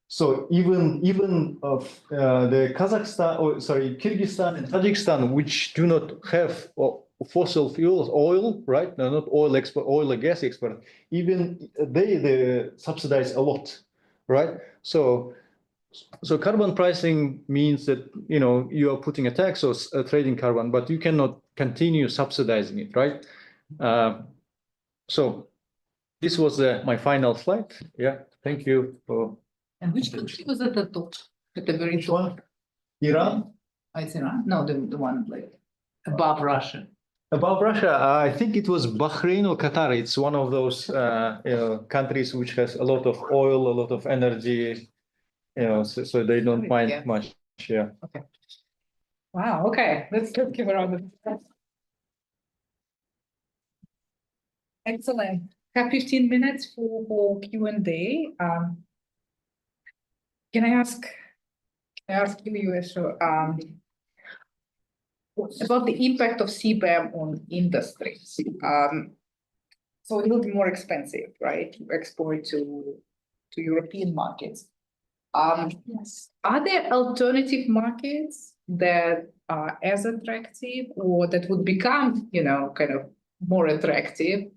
So even of the Kyrgyzstan and Tajikistan, which do not have, or fossil fuels, oil, right? No, not oil export, oil and gas export. Even they subsidize a lot, right? So carbon pricing means that, you know, you are putting a tax or trading carbon, but you cannot continue subsidizing it, right? So this was my final slide. Yeah, thank you for. And which country was at the top? At the very top? Iran? It's Iran? No, the one like above Russia. Above Russia, I think it was Bahrain or Qatar. It's one of those you know, countries which has a lot of oil, a lot of energy, you know, so they don't mind Yeah. much. Yeah. Okay. Wow. Okay. Let's give a round of applause. Excellent. Have 15 minutes for Q&A. Can I ask you, Asel, about the impact of CBAM on industries? So it will be more expensive, right? You export to European markets. Yes. Are there alternative markets that are as attractive or that would become, you know, kind of more attractive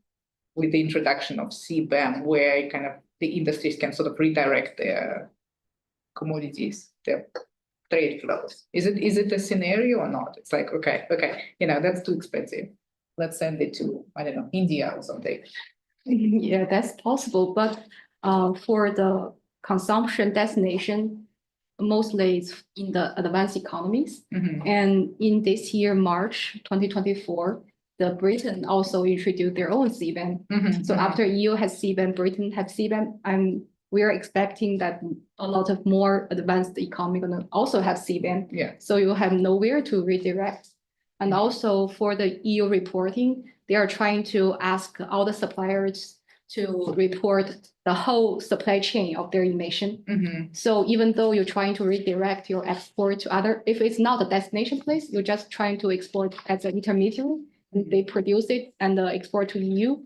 with the introduction of CBAM, where kind of the industries can sort of redirect their commodities, their trade flows? Is it a scenario or not? It's like, okay, you know, that's too expensive. Let's send it to, I don't know, India or something. Yeah, that's possible, but for the consumption destination, mostly it's in the advanced economies. Mhm. And in this year, March 2024, the Britain also introduced their own CBAM. Mhm, So mhm. after EU has CBAM, Britain has CBAM, we are expecting that a lot of more advanced economy gonna also have CBAM. Yeah. So you have nowhere to redirect. And also for the EU reporting, they are trying to ask all the suppliers to report the whole supply chain of their emission. Mhm. So even though you're trying to redirect your export to other, if it's not a destination place, you're just trying to export as an intermediary, and they produce it and export to EU.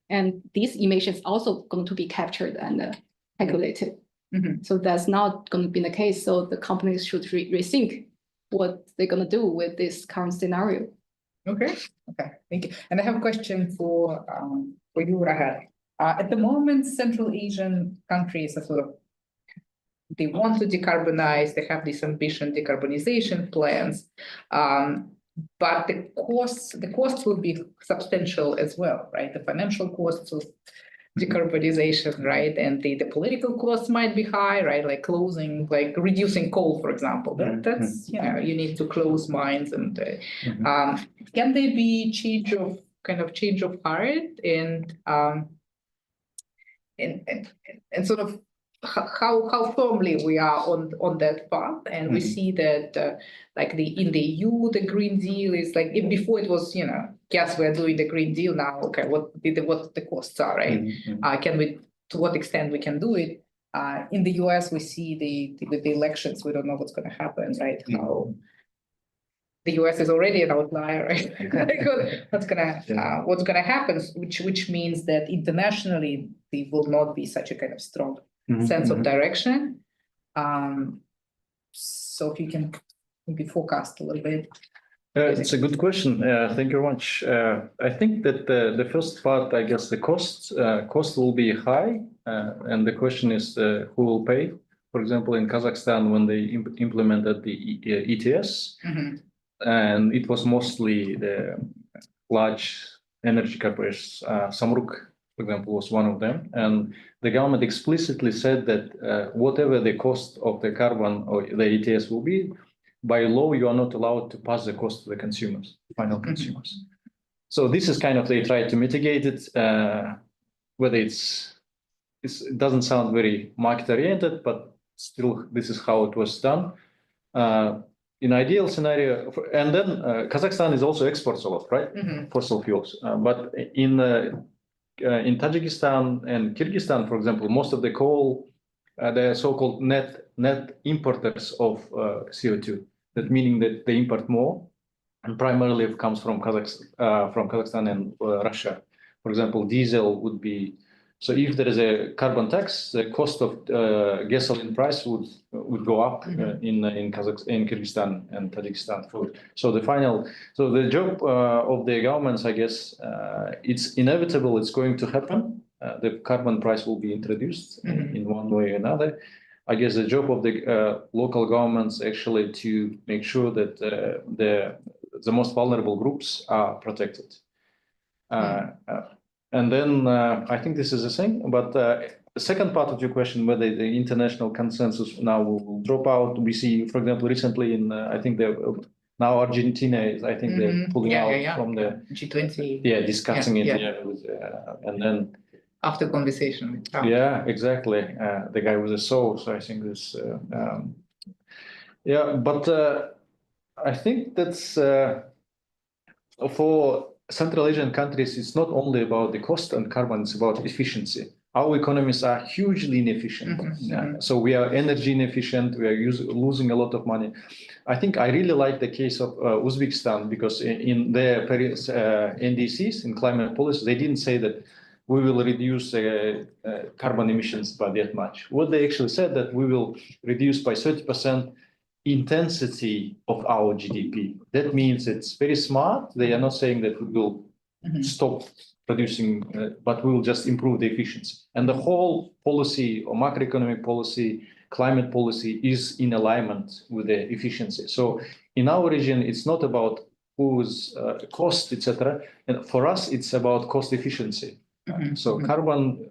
And these emissions also going to be captured and calculated. Mhm. So that's not going to be the case. So the companies should rethink what they're going to do with this current scenario. Okay, thank you. And I have a question for you, Rahad. At the moment, Central Asian countries are sort of, they want to decarbonize, they have this ambition decarbonization plans, but the costs will be substantial as well, right? The financial costs of decarbonization, right? And the political costs might be high, right? Like reducing coal, for example. That's, you know, you need to close mines and can there be change of heart and sort of how firmly we are on that path, and we see that like in the EU the Green Deal is like, if before it was, you know, yes, we're doing the Green Deal now, okay, what the costs are, right? Can we, to what extent we can do it? In the US we see with the elections, we don't know what's going to happen, right? How the US is already an outlier, right? what's gonna happen, which means that internationally there will not be such a kind of strong sense of direction. So if you can maybe forecast a little bit. It's a good question. Thank you very much. I think that the first part, I guess the cost will be high, and the question is who will pay. For example, in Kazakhstan, when they implemented the ETS, and it was mostly the large energy corporations. Samruk, for example, was one of them. And the government explicitly said that whatever the cost of the carbon or the ETS will be, by law, you are not allowed to pass the cost to the consumers, final consumers. So this is kind of, they try to mitigate it, whether it doesn't sound very market oriented, but still this is how it was done. In ideal scenario, and then Kazakhstan is also exports a lot, right? Fossil fuels. But in Tajikistan and Kyrgyzstan, for example, most of the coal, they are so-called net importers of CO2. That meaning that they import more, and primarily it comes from Kazakhstan and Russia. For example, diesel would be So if there is a carbon tax, the cost of gasoline price would go up in Kyrgyzstan and Tajikistan. So the job of the governments, I guess, it's inevitable. It's going to happen. The carbon price will be introduced in one way or another. I guess the job of the local governments actually to make sure that the most vulnerable groups are protected. And then I think this is the same. But the second part of your question, whether the international consensus now will drop out, we see, for example, recently in I think now Argentina is, I think they're pulling out from the G20. Yeah, discussing it. And then After conversation with Trump. Yeah, exactly. The guy with the soul. So I think this. But I think that's for Central Asian countries. It's not only about the cost and carbon; it's about efficiency. Our economies are hugely inefficient. So we are energy inefficient. We are losing a lot of money. I think I really like the case of Uzbekistan because in their Paris NDCs in climate policy, they didn't say that we will reduce carbon emissions by that much. What they actually said that we will reduce by 30% intensity of our GDP. That means it's very smart. They are not saying that we will stop producing, but we will just improve the efficiency. And the whole policy or macroeconomic policy, climate policy is in alignment with the efficiency. So in our region, it's not about whose cost, etc. And for us, it's about cost efficiency. So carbon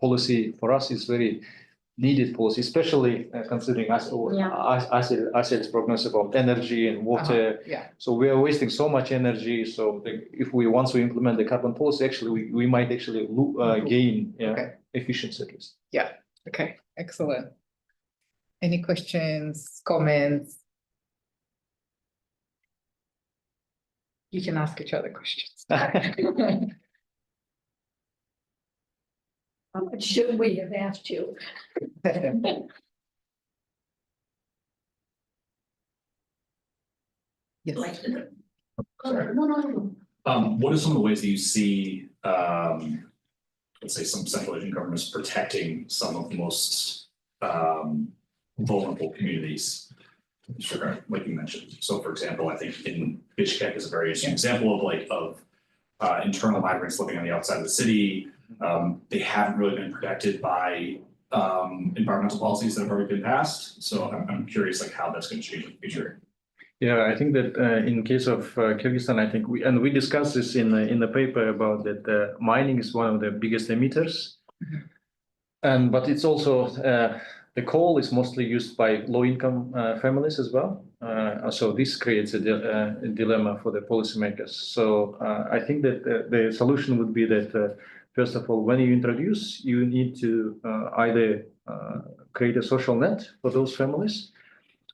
policy for us is very needed policy, especially considering Asel's prognosis about energy and water. So we are wasting so much energy. So if we once we implement the carbon policy, actually we might actually gain efficiency at least. Yeah. Okay. Excellent. Any questions, comments? You can ask each other questions. Should we have asked you? Yes. What are some of the ways that you see, let's say, some Central Asian governments protecting some of the most vulnerable communities, like you mentioned? So, for example, I think in Bishkek is a very interesting example of internal migrants living on the outside of the city. They haven't really been protected by environmental policies that have already been passed. So I'm curious, like, how that's going to change in the future. Yeah, I think that in case of Kyrgyzstan, I think we discussed this in the paper about that mining is one of the biggest emitters, but it's also the coal is mostly used by low-income families as well. So this creates a dilemma for the policymakers. So I think that the solution would be that first of all, when you introduce, you need to either create a social net for those families,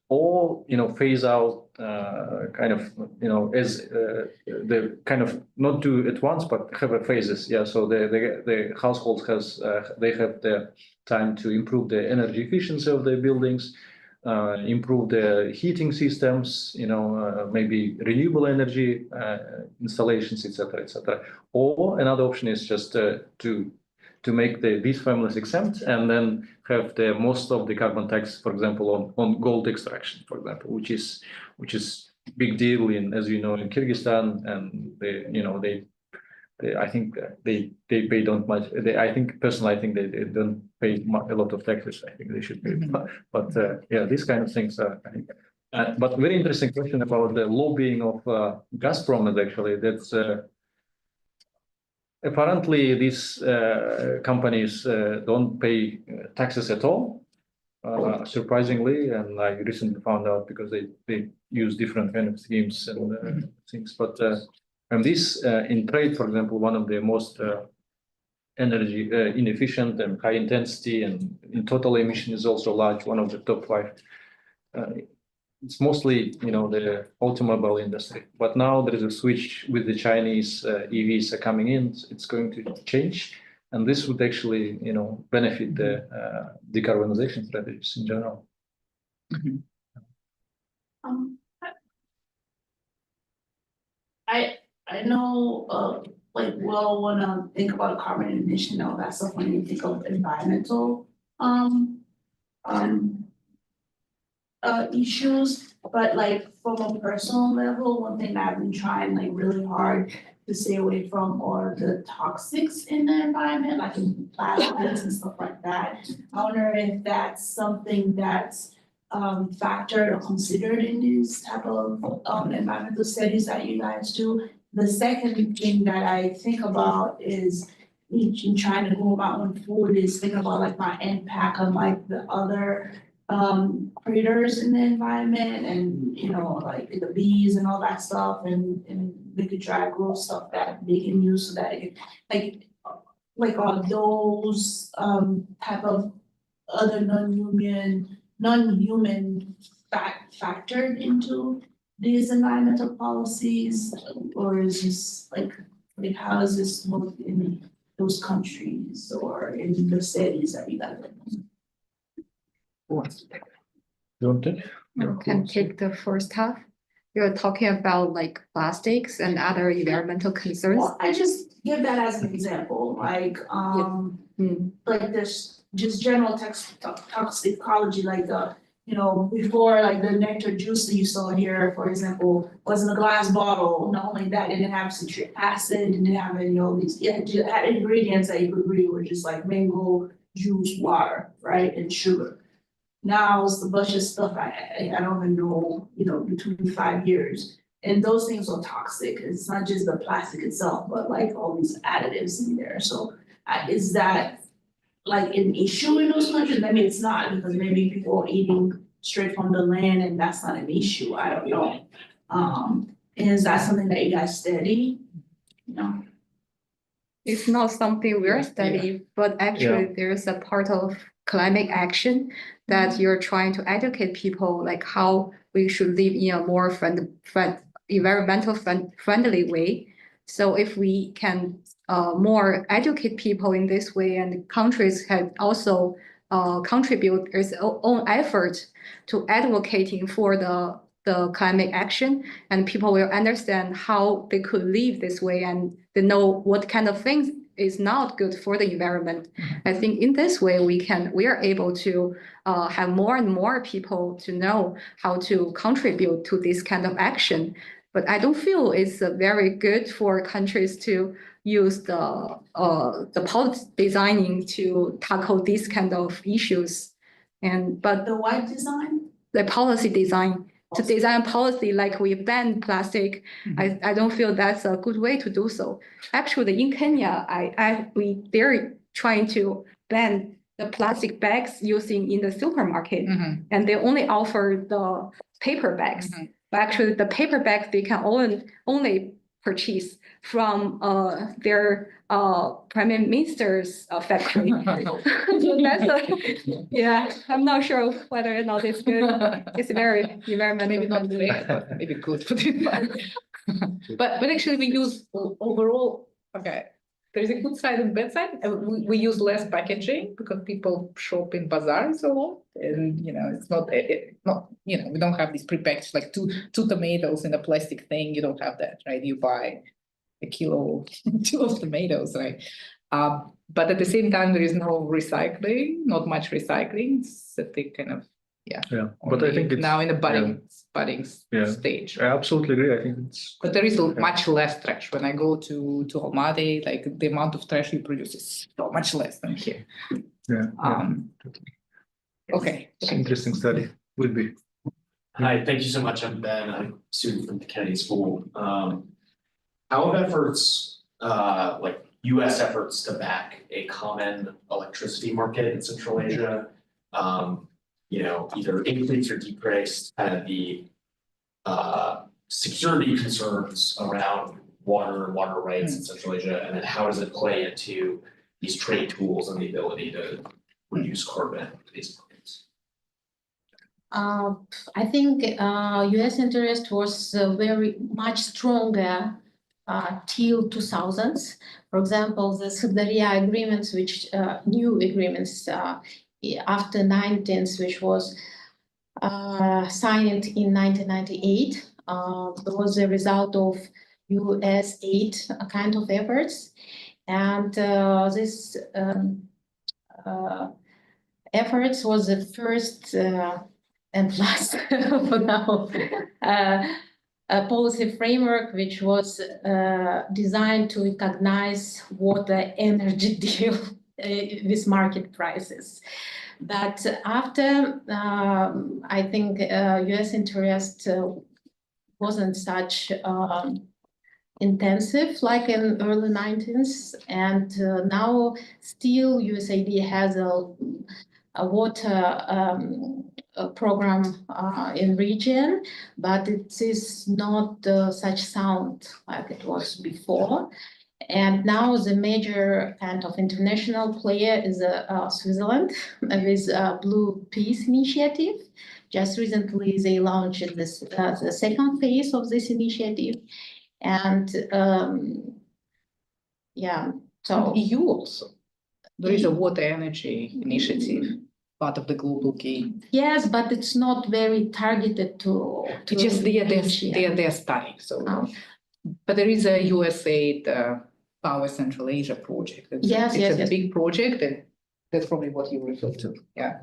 or phase out as the kind of not do it once but have a phases. So the households they have the time to improve the energy efficiency of their buildings, improve the heating systems, maybe renewable energy installations, etc. Or another option is just to make these families exempt and then have the most of the carbon tax, for example, on gold extraction, for example, which is big deal as you know, in Kyrgyzstan, and I think they pay don't much. I think personally, I think they don't pay a lot of taxes. I think they should pay, but these kind of things are. I think, but very interesting question about the lobbying of Gazprom is actually that's. Apparently, these companies don't pay taxes at all, surprisingly, and I recently found out because they use different kind of schemes and things. But and this in trade, for example, one of the most energy inefficient and high intensity and in total emission is also large, one of the top 5. It's mostly, the automobile industry. But now there is a switch with the Chinese EVs are coming in. It's going to change. And this would actually, benefit the decarbonization strategies in general. I know like, we all wanna think about carbon emission, all that stuff when you think of environmental, issues, but like from a personal level, one thing that I've been trying like really hard to stay away from are the toxics in the environment, like in plastics and stuff like that. I wonder if that's something that's factored or considered in these type of environmental studies that you guys do. The second thing that I think about is in trying to grow my own food is think about like my impact on like the other critters in the environment and, you know, like the bees and all that stuff and we could try to grow stuff that they can use so that it can, like are those type of other non-human factored into these environmental policies, or is this like how is this work in those countries or in the cities that you got? Don't it? I can take the first half. You're talking about like plastics and other environmental concerns. Well, I just give that as an example, like, like there's just general toxicology, like you know, before like the nectar juice that you saw here, for example, was in a glass bottle. Not only that, it didn't have citric acid, didn't have any of these, it had ingredients that you could read were just like mango juice, water, right, and sugar. Now it's a bunch of stuff I don't even know, you know, between 5 years. And those things are toxic. It's not just the plastic itself, but like all these additives in there. So is that like an issue in those countries? I mean, it's not, because maybe people are eating straight from the land and that's not an issue. I don't know. And is that something that you guys study? No. It's not something we're studying, but actually there's a part of climate action that you're trying to educate people, like how we should live in a more environmental friendly way. So if we can more educate people in this way, and countries can also contribute its own effort to advocating for the climate action, and people will understand how they could live this way, and they know what kind of things is not good for the environment. I think in this way we are able to have more and more people to know how to contribute to this kind of action. But I don't feel it's very good for countries to use the policy designing to tackle these kind of issues. But The what design? the policy design. To design policy like we ban plastic, I don't feel that's a good way to do so. Actually, in Kenya, they're trying to ban the plastic bags using in the supermarket, and they only offer the paper bags. But actually, the paper bags they can only purchase from their prime minister's factory. So that's I'm not sure whether or not it's good. It's very environmental. Maybe not great, but maybe good for the environment. But actually we use overall, there is a good side and bad side. We use less packaging because people shop in bazaars a lot, and you know it's not you know, we don't have these prepackaged like two tomatoes in a plastic thing. You don't have that, right? You buy a kilo, 2 of tomatoes, right? But at the same time, there is no recycling, not much recycling. So they kind of but I think it's now in the budding stage. I absolutely agree. I think it's. But there is much less trash. When I go to Almaty, like the amount of trash we produce is so much less than here. Okay. It's an interesting study. Would be. Hi, thank you so much. I'm Ben. I'm a student from the Kennedy School. How have efforts, like US efforts to back a common electricity market in Central Asia, you know, either increased or decreased kind of the security concerns around water rights in Central Asia, and then how does it play into these trade tools and the ability to reduce carbon in these markets? I think US interest was very much stronger till 2000s. For example, the Scuderia agreements, which new agreements after 19th, which was signed in 1998, was a result of US aid kind of efforts. And this efforts was the first and last for now a policy framework which was designed to recognize what the energy deal with market prices. But after, I think US interest wasn't such intensive like in early 90s, and now still USAID has a water program in region, but it is not such sound like it was before. And now the major kind of international player is Switzerland with Blue Peace Initiative. Just recently, they launched this the second phase of this initiative, and yeah. So EU also. There is a water energy initiative, part of the global game. yes, but it's not very targeted to It's just they're studying. So, but there is a USAID Power Central Asia project. It's a big project, and that's probably what you refer to. Yeah.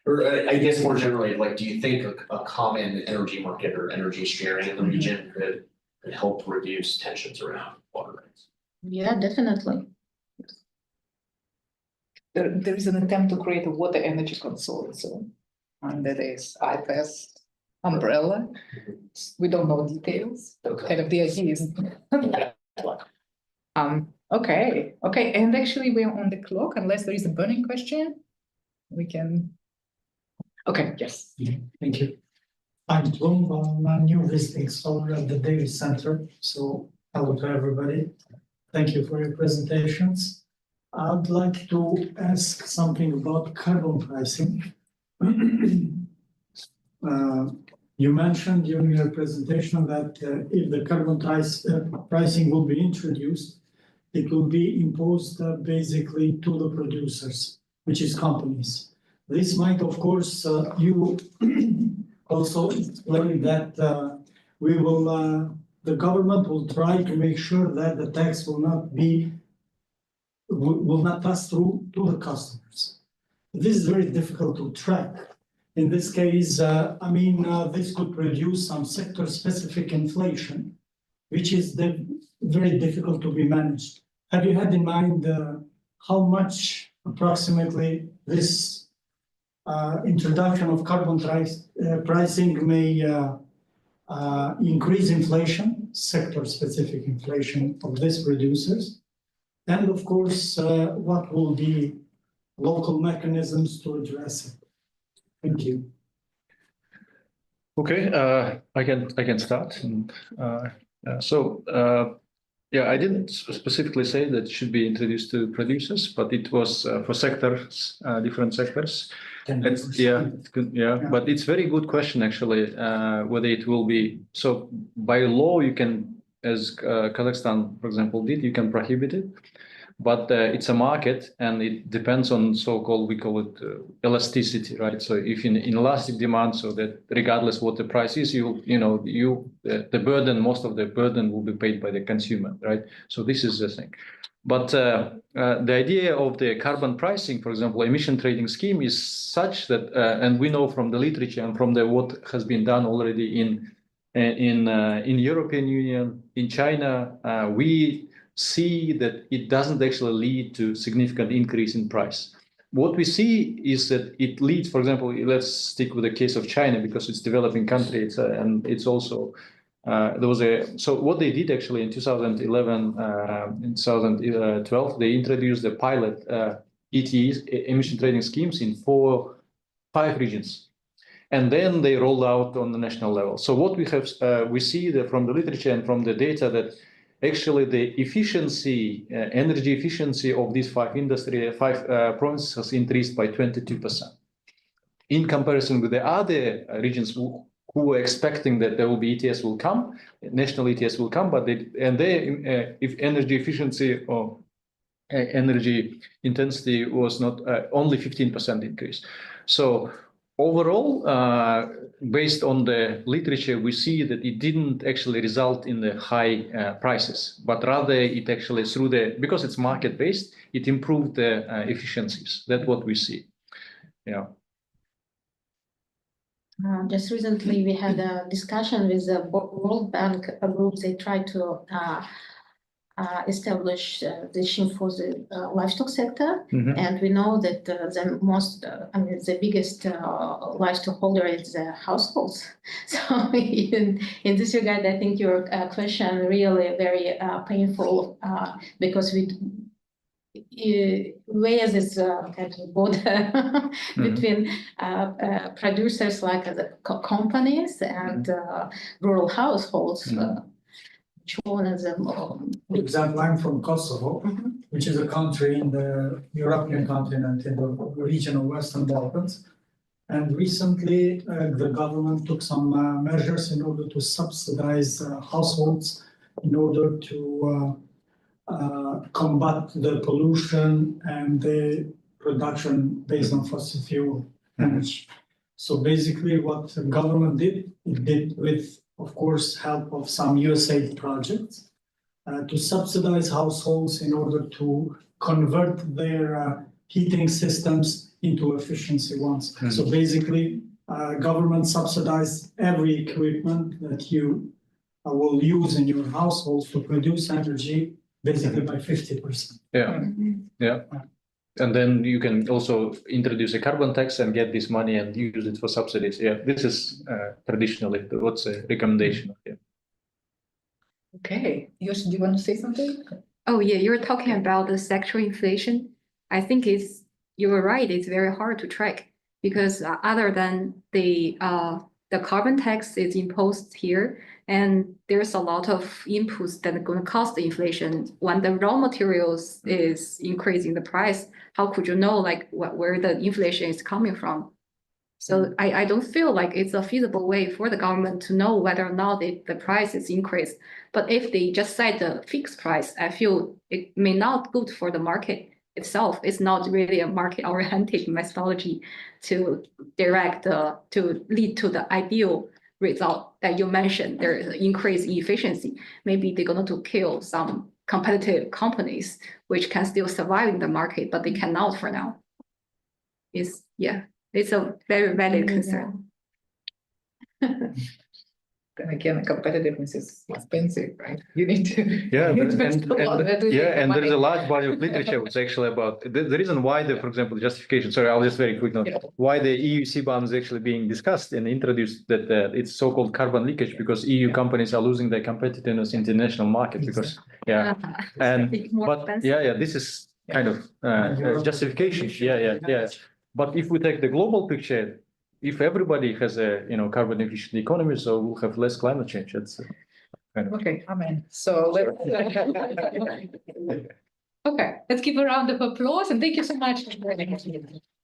Or I guess more generally, like, do you think a common energy market or energy sharing in the region could help reduce tensions around water rights? Yeah, definitely. There is an attempt to create a water energy consortium under this IPES umbrella. We don't know details. Kind of the idea is. Okay, and actually we're on the clock. Unless there is a burning question, we can. Okay, yes. Thank you. I'm Tom. I'm a new visiting scholar at the Davis Center. So hello to everybody. Thank you for your presentations. I'd like to ask something about carbon pricing. You mentioned during your presentation that if the carbon pricing will be introduced, it will be imposed basically to the producers, which is companies. This might, of course, you also explain that the government will try to make sure that the tax will not pass through to the customers. This is very difficult to track. In this case, this could produce some sector-specific inflation, which is very difficult to be managed. Have you had in mind how much approximately this introduction of carbon pricing may increase inflation, sector-specific inflation of these producers? And of course, what will be local mechanisms to address it? Thank you. Okay, I can start. And, yeah, I didn't specifically say that it should be introduced to producers, but it was for sectors, different sectors. But it's very good question actually, whether it will be. So by law, you can, as Kazakhstan, for example, did, you can prohibit it. But it's a market, and it depends on so-called, we call it elasticity, right? So if in elastic demand, so that regardless what the price is, the burden, most of the burden will be paid by the consumer, right? So this is the thing. But the idea of the carbon pricing, for example, emission trading scheme is such that, and we know from the literature and from what has been done already in European Union, in China, we see that it doesn't actually lead to significant increase in price. What we see is that it leads, for example, let's stick with the case of China because it's a developing country, and it's also so what they did actually in 2011, in 2012, they introduced the pilot ETS, emission trading schemes, in 5 regions. And then they rolled out on the national level. So what we have, we see that from the literature and from the data that actually the efficiency, energy efficiency of these 5 provinces has increased by 22%. In comparison with the other regions who were expecting that there will be ETS will come, national ETS will come, but if energy efficiency or energy intensity was not only 15% increase. So overall, based on the literature, we see that it didn't actually result in the high prices, but rather it actually because it's market-based, it improved the efficiencies. That's what we see. Yeah. Just recently, we had a discussion with the World Bank group. They tried to establish the scheme for the livestock sector. And we know that the biggest livestock holder is the households. So in this regard, I think your question really very painful because where this kind of border between producers like the companies and rural households. One of them. For example, I'm from Kosovo, which is a country in the European continent in the region of Western Balkans. And recently, the government took some measures in order to subsidize households in order to combat the pollution and the production based on fossil fuel energy. So basically what the government did, it did with, of course, help of some USAID projects to subsidize households in order to convert their heating systems into efficiency ones. So basically, government subsidized every equipment that you will use in your household to produce energy basically by 50%. Yeah, yeah. And then you can also introduce a carbon tax and get this money and use it for subsidies. Yeah, this is traditionally what's a recommendation. Yeah. Okay, Yoshi, do you want to say something? Oh yeah, you're talking about the sectoral inflation. I think you're right. It's very hard to track because other than the carbon tax is imposed here, and there's a lot of inputs that are going to cause the inflation. When the raw materials is increasing the price, how could you know like where the inflation is coming from? So I don't feel like it's a feasible way for the government to know whether or not the price is increased. But if they just set the fixed price, I feel it may not good for the market itself. It's not really a market-oriented methodology to to lead to the ideal result that you mentioned. There is an increase in efficiency. Maybe they're going to kill some competitive companies which can still survive in the market, but they cannot for now. It's a very valid concern. Then again, competitiveness is expensive, right? You need to invest a lot. And there is a large body of literature which actually about the reason why for example, justification. Sorry, I'll just very quick note why the EU CBAM is actually being discussed and introduced that it's so-called carbon leakage because EU companies are losing their competitiveness in the international market because this is kind of justification. But if we take the global picture, if everybody has a carbon efficient economy, so we'll have less climate change. That's kind of okay. Amen. So let's okay. Let's give a round of applause and thank you so much for joining us.